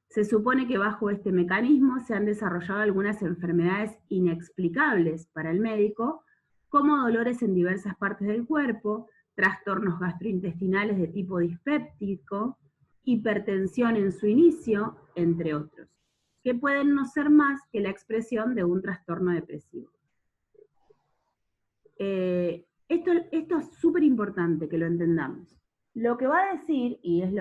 Se supone que bajo este mecanismo se han desarrollado algunas enfermedades inexplicables para el médico, como dolores en diversas partes del cuerpo, trastornos gastrointestinales de tipo dispéptico, hipertensión en su inicio, entre otros, que pueden no ser más que la expresión de un trastorno depresivo. Esto es súper importante que lo entendamos. Lo que va a decir, y es en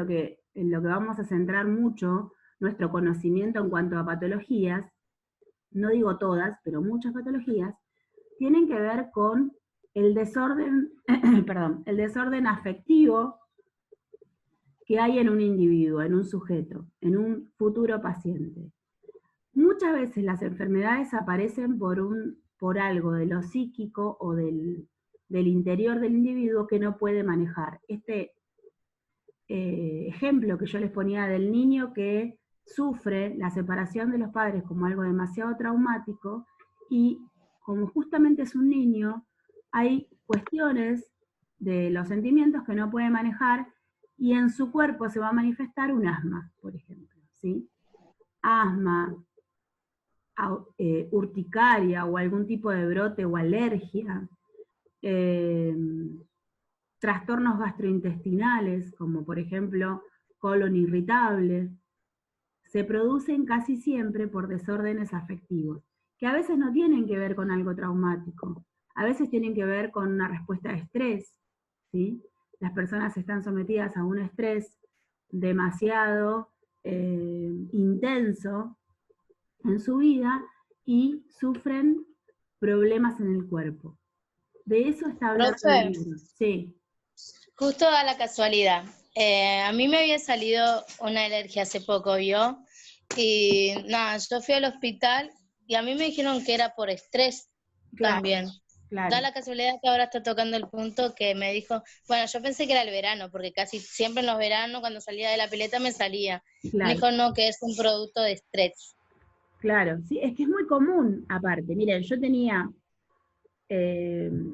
lo que vamos a centrar mucho nuestro conocimiento en cuanto a patologías, no digo todas, pero muchas patologías, tienen que ver con el desorden, el desorden afectivo que hay en un individuo, en un sujeto, en un futuro paciente. Muchas veces las enfermedades aparecen por algo de lo psíquico o del interior del individuo que no puede manejar. Este ejemplo que yo les ponía del niño que sufre la separación de los padres como algo demasiado traumático, y como justamente es un niño, hay cuestiones de los sentimientos que no puede manejar, y en su cuerpo se va a manifestar un asma, por ejemplo, ¿sí? Asma, urticaria o algún tipo de brote o alergia, trastornos gastrointestinales, como por ejemplo colon irritable, se producen casi siempre por desórdenes afectivos, que a veces no tienen que ver con algo traumático, a veces tienen que ver con una respuesta de estrés, ¿sí? Las personas están sometidas a un estrés demasiado intenso en su vida y sufren problemas en el cuerpo. De eso está hablando el Profe, libro. Sí, justo da la casualidad. A mí me había salido una alergia hace poco, ¿vio? Y nada, yo fui al hospital y a mí me dijeron que era por estrés claro, también. Da claro. la casualidad que ahora está tocando el punto que me dijo, bueno, yo pensé que era el verano, porque casi siempre en los veranos cuando salía de la pileta me salía. Me Claro, dijo, no, que es un producto de estrés. claro, sí, es que es muy común, aparte. Miren, yo tenía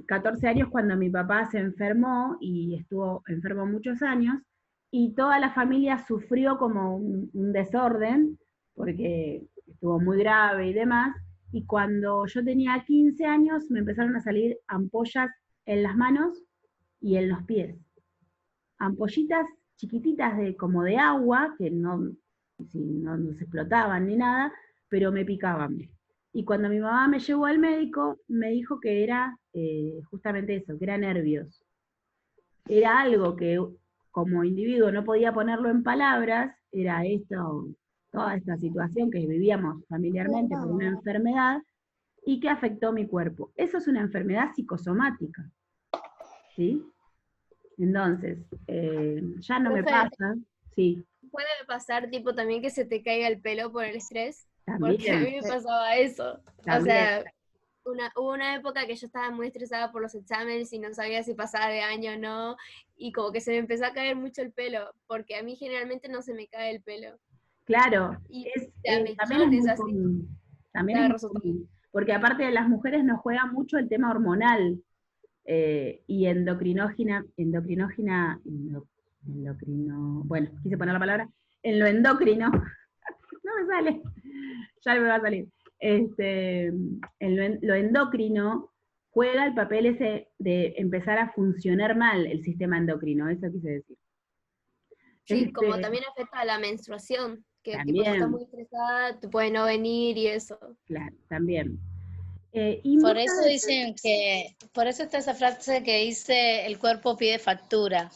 14 años cuando mi papá se enfermó y estuvo enfermo muchos años, y toda la familia sufrió como un desorden, porque estuvo muy grave y demás, y cuando yo tenía 15 años me empezaron a salir ampollas en las manos y en los pies. Ampollitas chiquititas como de agua, que no se explotaban ni nada, pero me picaban. Y cuando mi mamá me llevó al médico, me dijo que era justamente eso, que era nervios. Era algo que como individuo no podía ponerlo en palabras, era esto, toda esta situación que vivíamos familiarmente por una enfermedad y que afectó mi cuerpo. Eso es una enfermedad psicosomática, ¿sí? Entonces, ya no me Profe, pasa, sí, ¿puede pasar tipo también que se te caiga el pelo por el estrés? Porque a también, mí me pasaba eso. O también, sea, hubo una época que yo estaba muy estresada por los exámenes y no sabía si pasaba de año o no, y como que se me empezó a caer mucho el pelo, porque a mí generalmente no se me cae el pelo. claro, Y o sea, también es mechones muy así, común, también es da muy resultado. común, porque aparte de las mujeres nos juega mucho el tema hormonal, y bueno, quise poner la palabra, en lo endocrino, no me sale, ya me va a salir. Lo endocrino juega el papel ese de empezar a funcionar mal el sistema endocrino, eso quise decir. Sí, como Este, también afecta a la menstruación, que tipo si estás también, muy estresada, te puede no venir y eso. claro, también. Y Por muchas eso veces, dicen que, por eso está esa frase que dice el cuerpo pide factura.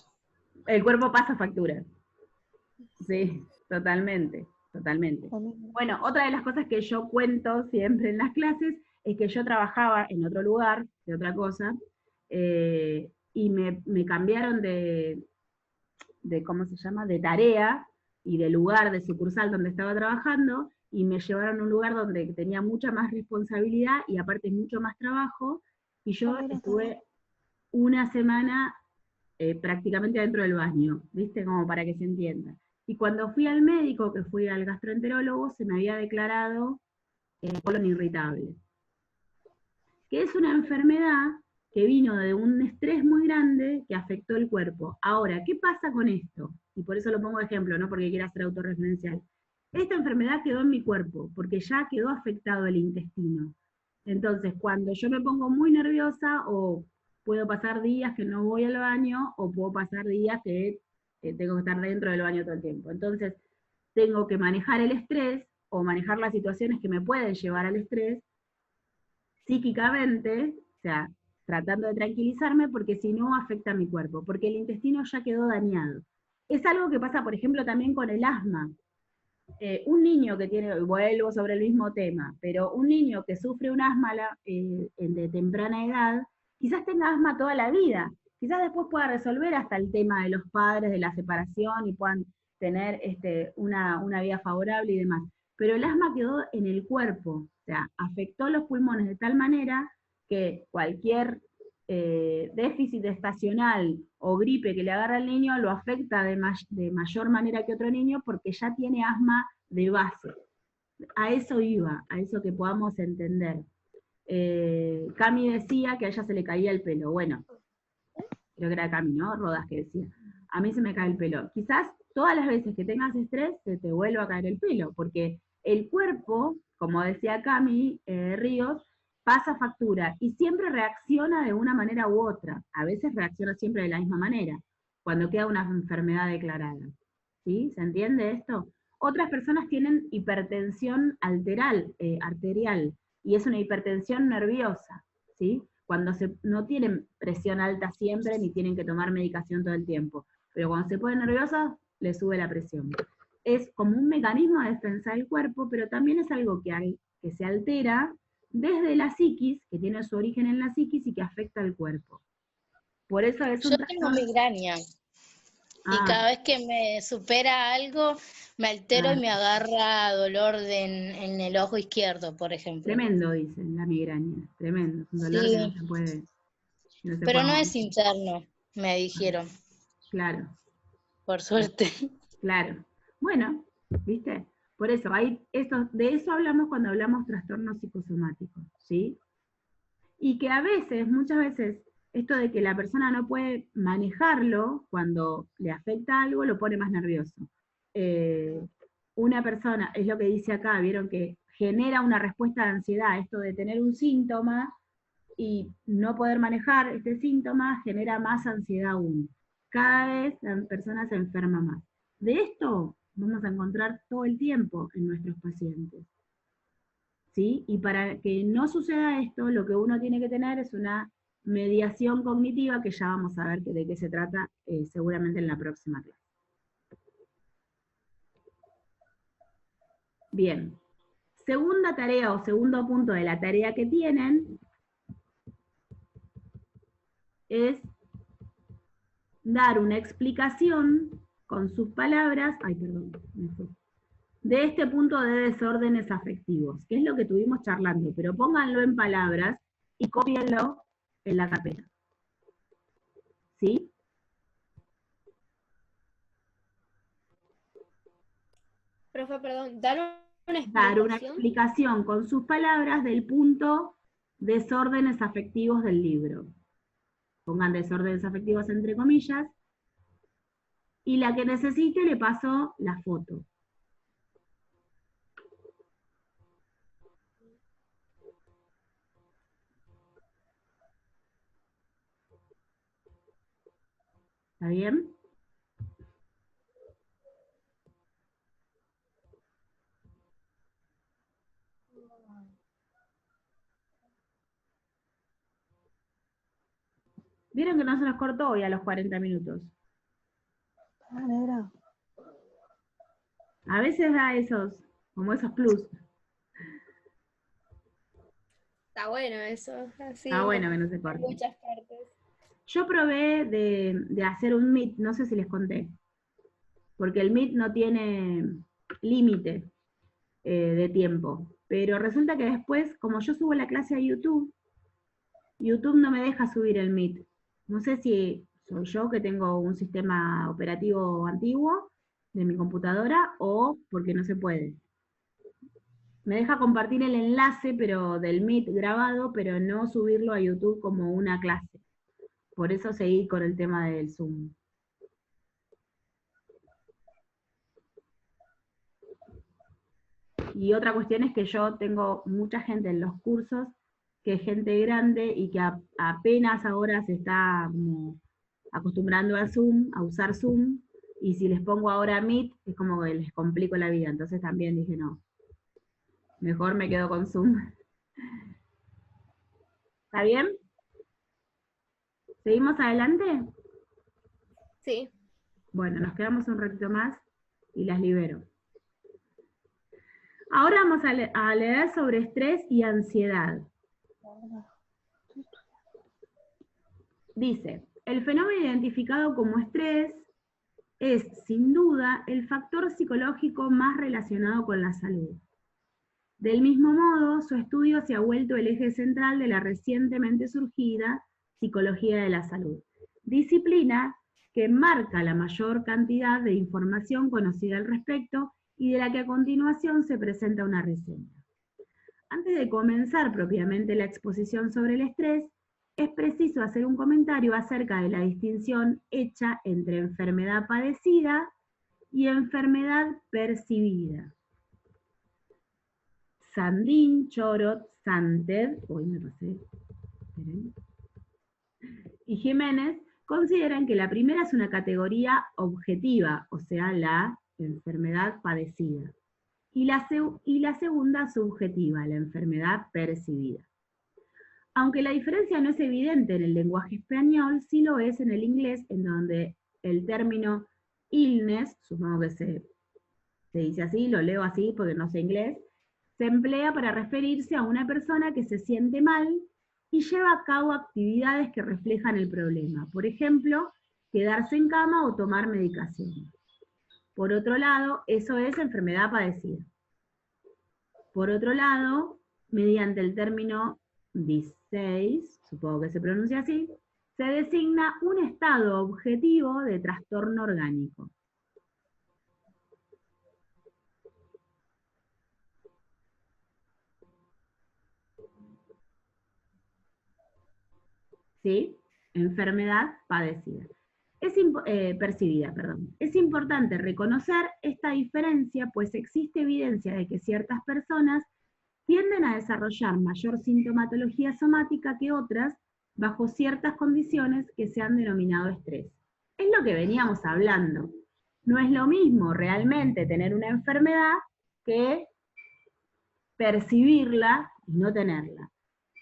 el cuerpo pasa factura. Sí, totalmente, totalmente. Bueno, otra de las cosas que yo cuento siempre en las clases es que yo trabajaba en otro lugar, de otra cosa, y me cambiaron ¿cómo se llama?, de tarea y de lugar, de sucursal donde estaba trabajando, y me llevaron a un lugar donde tenía mucha más responsabilidad y aparte mucho más trabajo, y yo estuve una semana prácticamente dentro del baño, ¿viste? Como para que se entienda. Y cuando fui al médico, que fui al gastroenterólogo, se me había declarado colon irritable, que es una enfermedad que vino de un estrés muy grande que afectó el cuerpo. Ahora, ¿qué pasa con esto? Y por eso lo pongo de ejemplo, no porque quiera ser autorreferencial. Esta enfermedad quedó en mi cuerpo, porque ya quedó afectado el intestino. Entonces, cuando yo me pongo muy nerviosa, o puedo pasar días que no voy al baño, o puedo pasar días que tengo que estar dentro del baño todo el tiempo. Entonces, tengo que manejar el estrés, o manejar las situaciones que me pueden llevar al estrés, psíquicamente, o sea, tratando de tranquilizarme, porque si no afecta a mi cuerpo, porque el intestino ya quedó dañado. Es algo que pasa, por ejemplo, también con el asma. Un niño que tiene, vuelvo sobre el mismo tema, pero un niño que sufre un asma de temprana edad, quizás tenga asma toda la vida, quizás después pueda resolver hasta el tema de los padres, de la separación, y puedan tener una vida favorable y demás. Pero el asma quedó en el cuerpo, o sea, afectó los pulmones de tal manera que cualquier déficit estacional o gripe que le agarra al niño lo afecta de mayor manera que otro niño, porque ya tiene asma de base. A eso iba, a eso que podamos entender. Cami decía que a ella se le caía el pelo. Bueno, creo que era Cami, ¿no? Rodas que decía. A mí se me cae el pelo. Quizás todas las veces que tengas estrés se te vuelva a caer el pelo, porque el cuerpo, como decía Cami Ríos, pasa factura y siempre reacciona de una manera u otra. A veces reacciona siempre de la misma manera, cuando queda una enfermedad declarada. ¿Sí? ¿Se entiende esto? Otras personas tienen hipertensión arterial, y es una hipertensión nerviosa, ¿sí? Cuando no tienen presión alta siempre, ni tienen que tomar medicación todo el tiempo, pero cuando se ponen nerviosas, les sube la presión. Es como un mecanismo de defensa del cuerpo, pero también es algo que se altera desde la psiquis, que tiene su origen en la psiquis y que afecta al cuerpo. Por eso es un Yo tengo migraña. Y cada vez que me supera algo, me altero y me agarra dolor en el ojo izquierdo, por ejemplo. Tremendo, dicen, la migraña. Tremendo. Es un dolor que no se puede. Pero no es interno, me dijeron. Claro. Por suerte. Claro. Bueno, ¿viste? Por eso, de eso hablamos cuando hablamos trastornos psicosomáticos, ¿sí? Y que a veces, muchas veces, esto de que la persona no puede manejarlo cuando le afecta algo, lo pone más nervioso. Una persona, es lo que dice acá, vieron que genera una respuesta de ansiedad, esto de tener un síntoma y no poder manejar este síntoma genera más ansiedad aún. Cada vez la persona se enferma más. De esto vamos a encontrar todo el tiempo en nuestros pacientes. ¿Sí? Y para que no suceda esto, lo que uno tiene que tener es una mediación cognitiva, que ya vamos a ver de qué se trata seguramente en la próxima clase. Bien. Segunda tarea o segundo punto de la tarea que tienen es dar una explicación con sus palabras, de este punto de desórdenes afectivos, que es lo que estuvimos charlando, pero pónganlo en palabras y cópienlo en la carpeta. ¿Sí? Profe, perdón, dar una explicación. Dar una explicación con sus palabras del punto desórdenes afectivos del libro. Pongan desórdenes afectivos entre comillas, y la que necesite le paso la foto. ¿Está bien? Vieron que no se nos cortó hoy a los 40 minutos. A veces da como esos plus. Está bueno eso. Así, Está bueno que no se corte. Muchas partes. Yo probé de hacer un Meet, no sé si les conté, porque el Meet no tiene límite de tiempo, pero resulta que después, como yo subo la clase a YouTube, YouTube no me deja subir el Meet. No sé si soy yo que tengo un sistema operativo antiguo de mi computadora o porque no se puede. Me deja compartir el enlace pero del Meet grabado, pero no subirlo a YouTube como una clase. Por eso seguí con el tema del Zoom. Y otra cuestión es que yo tengo mucha gente en los cursos, que es gente grande y que apenas ahora se está como acostumbrando a Zoom, a usar Zoom, y si les pongo ahora Meet, es como que les complico la vida. Entonces también dije, no, mejor me quedo con Zoom. ¿Está bien? ¿Seguimos adelante? Sí. Bueno, nos quedamos un ratito más y las libero. Ahora vamos a leer sobre estrés y ansiedad. Dice, el fenómeno identificado como estrés es, sin duda, el factor psicológico más relacionado con la salud. Del mismo modo, su estudio se ha vuelto el eje central de la recientemente surgida psicología de la salud, disciplina que marca la mayor cantidad de información conocida al respecto y de la que a continuación se presenta una reseña. Antes de comenzar propiamente la exposición sobre el estrés, es preciso hacer un comentario acerca de la distinción hecha entre enfermedad padecida y enfermedad percibida. Sandin, Chorot, Santed, hoy me pasé, esperen, y Jiménez consideran que la primera es una categoría objetiva, o sea, la enfermedad padecida, y la segunda subjetiva, la enfermedad percibida. Aunque la diferencia no es evidente en el lenguaje español, sí lo es en el inglés, en donde el término illness, supongo que se dice así, lo leo así porque no sé inglés, se emplea para referirse a una persona que se siente mal y lleva a cabo actividades que reflejan el problema. Por ejemplo, quedarse en cama o tomar medicación. Por otro lado, eso es enfermedad padecida. Por otro lado, mediante el término disease, supongo que se pronuncia así, se designa un estado objetivo de trastorno orgánico. ¿Sí? Enfermedad padecida. Percibida, perdón. Es importante reconocer esta diferencia, pues existe evidencia de que ciertas personas tienden a desarrollar mayor sintomatología somática que otras bajo ciertas condiciones que se han denominado estrés. Es lo que veníamos hablando. No es lo mismo realmente tener una enfermedad que percibirla y no tenerla.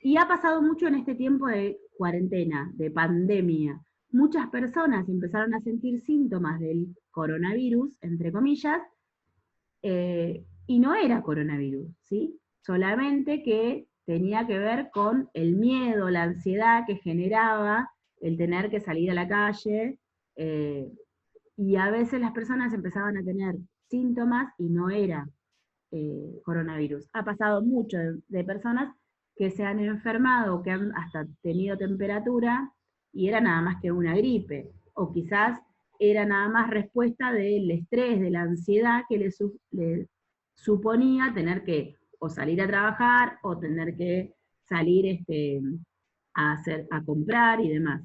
Y ha pasado mucho en este tiempo de cuarentena, de pandemia. Muchas personas empezaron a sentir síntomas del coronavirus, entre comillas, y no era coronavirus, ¿sí? Solamente que tenía que ver con el miedo, la ansiedad que generaba el tener que salir a la calle, y a veces las personas empezaban a tener síntomas y no era coronavirus. Ha pasado mucho de personas que se han enfermado, que han hasta tenido temperatura, y era nada más que una gripe, o quizás era nada más respuesta del estrés, de la ansiedad que le suponía tener que o salir a trabajar, o tener que salir a comprar y demás.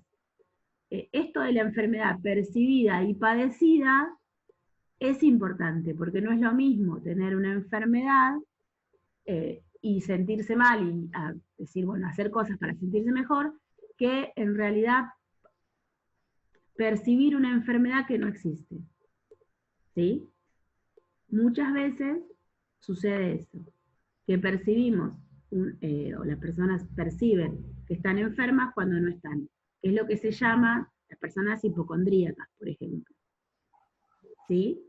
Esto de la enfermedad percibida y padecida es importante, porque no es lo mismo tener una enfermedad y sentirse mal y decir, bueno, hacer cosas para sentirse mejor, que en realidad percibir una enfermedad que no existe. ¿Sí? Muchas veces sucede eso, que percibimos, o las personas perciben que están enfermas cuando no están. Es lo que se llama las personas hipocondríacas, por ejemplo. ¿Sí?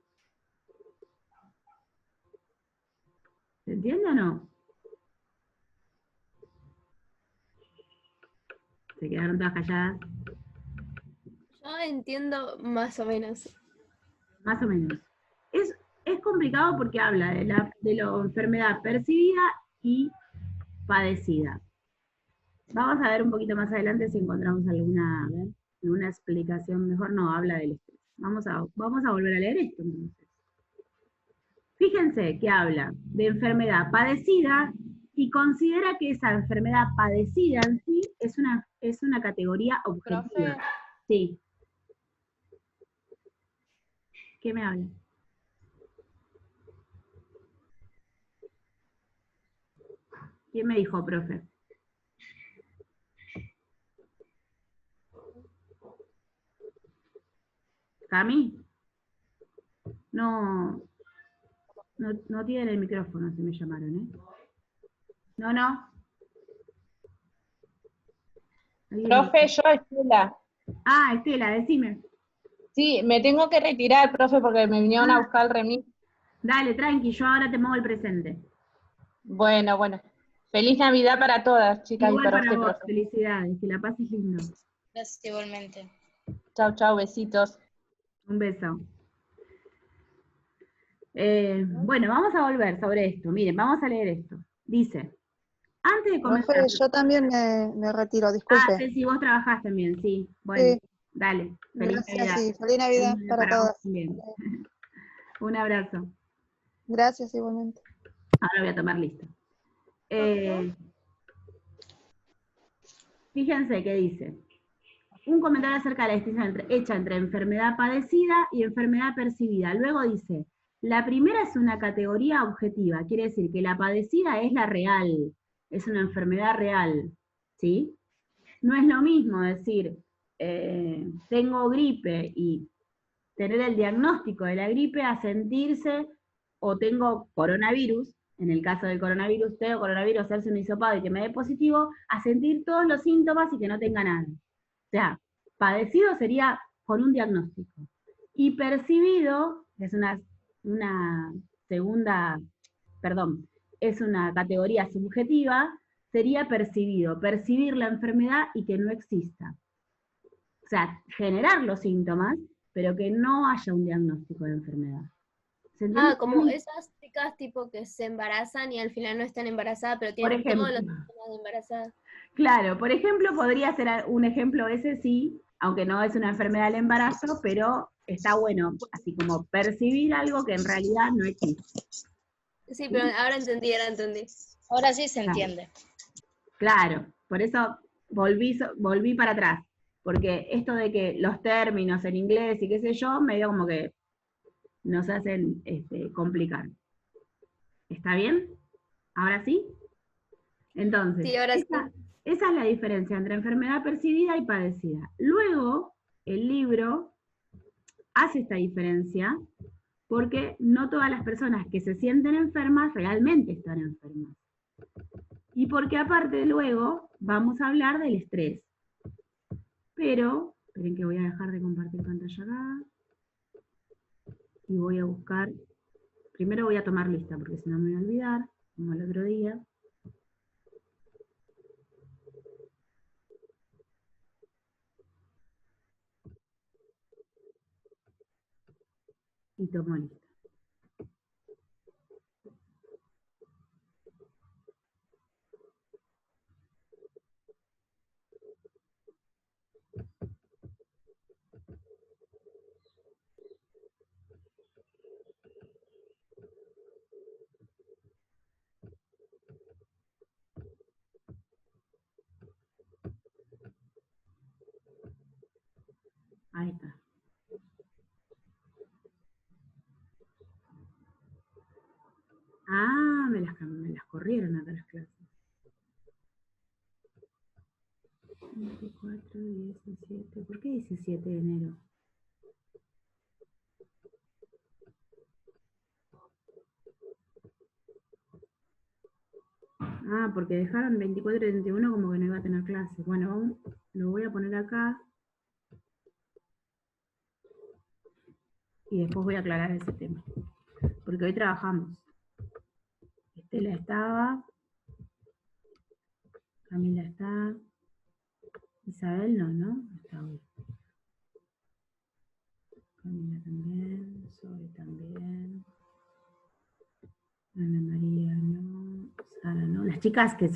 ¿Se entiende o no? ¿Se quedaron todas calladas? Yo entiendo más o menos. Más o menos. Es complicado porque habla de la enfermedad percibida y padecida. Vamos a ver un poquito más adelante si encontramos alguna explicación mejor. No, habla del estrés. Vamos a volver a leer esto entonces. Fíjense que habla de enfermedad padecida y considera que esa enfermedad padecida en sí es una categoría objetiva. Profe. Sí. ¿Qué me habla? ¿Quién me dijo, profe? ¿Cami? No tiene el micrófono, se me llamaron, ¿eh? No. Profe, yo, Estela. Ah, Estela, decime. Sí, me tengo que retirar, profe, porque me vinieron a buscar el remis. Dale, tranqui, yo ahora te muevo el presente. Bueno. Feliz Navidad para todas, chicas, Igual y para para usted, vos, profe. felicidades, que la pases lindo. Gracias igualmente. Chau, besitos. Un beso. Bueno, vamos a volver sobre esto. Miren, vamos a leer esto. Dice, antes de comenzar... Profe, yo también me retiro, disculpe. Ceci, vos trabajás también, sí. Bueno, Sí, dale. Feliz gracias Navidad. y feliz Navidad Feliz para para vos todas. también. Un abrazo. Gracias igualmente. Ahora voy a tomar lista. Fíjense que dice, un comentario acerca de la distinción hecha entre enfermedad padecida y enfermedad percibida. Luego dice, La primera es una categoría objetiva, quiere decir que la padecida es la real, es una enfermedad real, ¿sí? No es lo mismo decir, tengo gripe y tener el diagnóstico de la gripe a sentirse, o tengo coronavirus, en el caso del coronavirus, tengo coronavirus, hacerse un hisopado y que me dé positivo, a sentir todos los síntomas y que no tenga nada. O sea, padecido sería con un diagnóstico. Y percibido, es una segunda, perdón, es una categoría subjetiva, sería percibido, percibir la enfermedad y que no exista. O sea, generar los síntomas, pero que no haya un diagnóstico de enfermedad. ¿Se entiende? Como esas chicas tipo que se embarazan y al final no están embarazadas, pero Por tienen todos los ejemplo. síntomas de embarazada. Claro, por ejemplo, podría ser un ejemplo ese sí, aunque no es una enfermedad del embarazo, pero está bueno, así como percibir algo que en realidad no existe. Sí, pero ahora entendí. Ahora sí se Claro. entiende. Claro, por eso volví para atrás, porque esto de que los términos en inglés y qué sé yo, medio como que nos hacen complicar. ¿Está bien? ¿Ahora sí? Entonces, Sí, ahora sí. esa es la diferencia entre enfermedad percibida y padecida. Luego, el libro hace esta diferencia porque no todas las personas que se sienten enfermas realmente están enfermas. Y porque aparte luego vamos a hablar del estrés. Pero, esperen que voy a dejar de compartir pantalla acá. Y voy a buscar, primero voy a tomar lista porque si no me voy a olvidar, como el otro día. Y tomo lista. Ahí está. Ah, me las corrieron acá las clases. 24, 17, ¿por qué 17 de enero? Ah, porque dejaron 24 y 31 como que no iba a tener clase. Bueno, lo voy a poner acá. Y después voy a aclarar ese tema. Porque hoy trabajamos. Estela estaba. Camila está. Isabel no está hoy. Camila también. Zoe también. Ana María no. Sara no. Las chicas que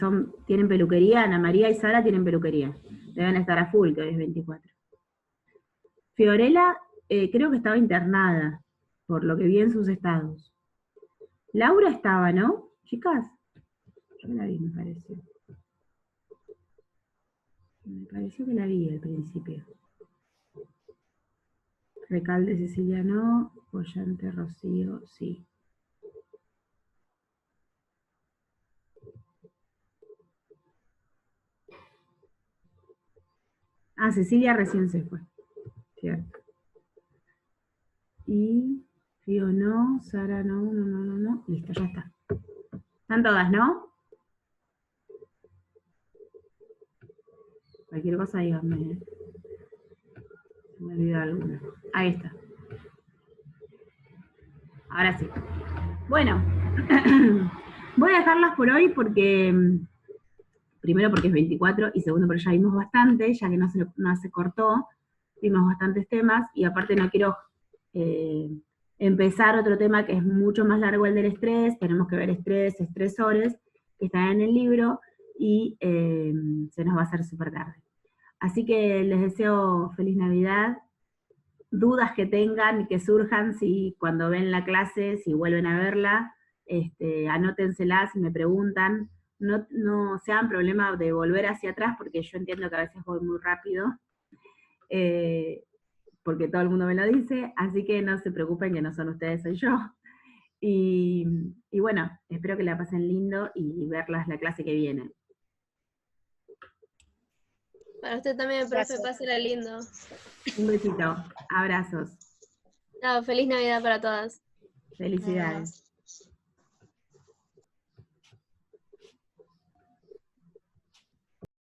tienen peluquería, Ana María y Sara tienen peluquería. Deben estar a full, que hoy es 24. Fiorella creo que estaba internada, por lo que vi en sus estados. Laura estaba, ¿no? Chicas, yo la vi, me pareció. Me pareció que la vi al principio. Recalde Cecilia no, Bollante Rocío sí. Ah, Cecilia recién se fue. Cierto. Y Fío no, Sara no. Listo, ya está. Están todas, ¿no? Cualquier cosa díganme. Se me olvidó alguna. Ahí está. Ahora sí. Bueno, voy a dejarlas por hoy porque, primero porque es 24 y segundo porque ya vimos bastante, ya que no se cortó, vimos bastantes temas y aparte no quiero empezar otro tema que es mucho más largo, el del estrés. Tenemos que ver estrés, estresores, que están en el libro y se nos va a hacer súper tarde. Así que les deseo feliz Navidad. Dudas que tengan y que surjan, si cuando ven la clase, si vuelven a verla, anótenselas, si me preguntan, no se hagan problema de volver hacia atrás, porque yo entiendo que a veces voy muy rápido, porque todo el mundo me lo dice, así que no se preocupen que no son ustedes, soy yo. Y bueno, espero que la pasen lindo y verlas la clase que viene. Para usted también, profe, Gracias. pásela lindo. Un besito, abrazos, Feliz Navidad para todas. felicidades.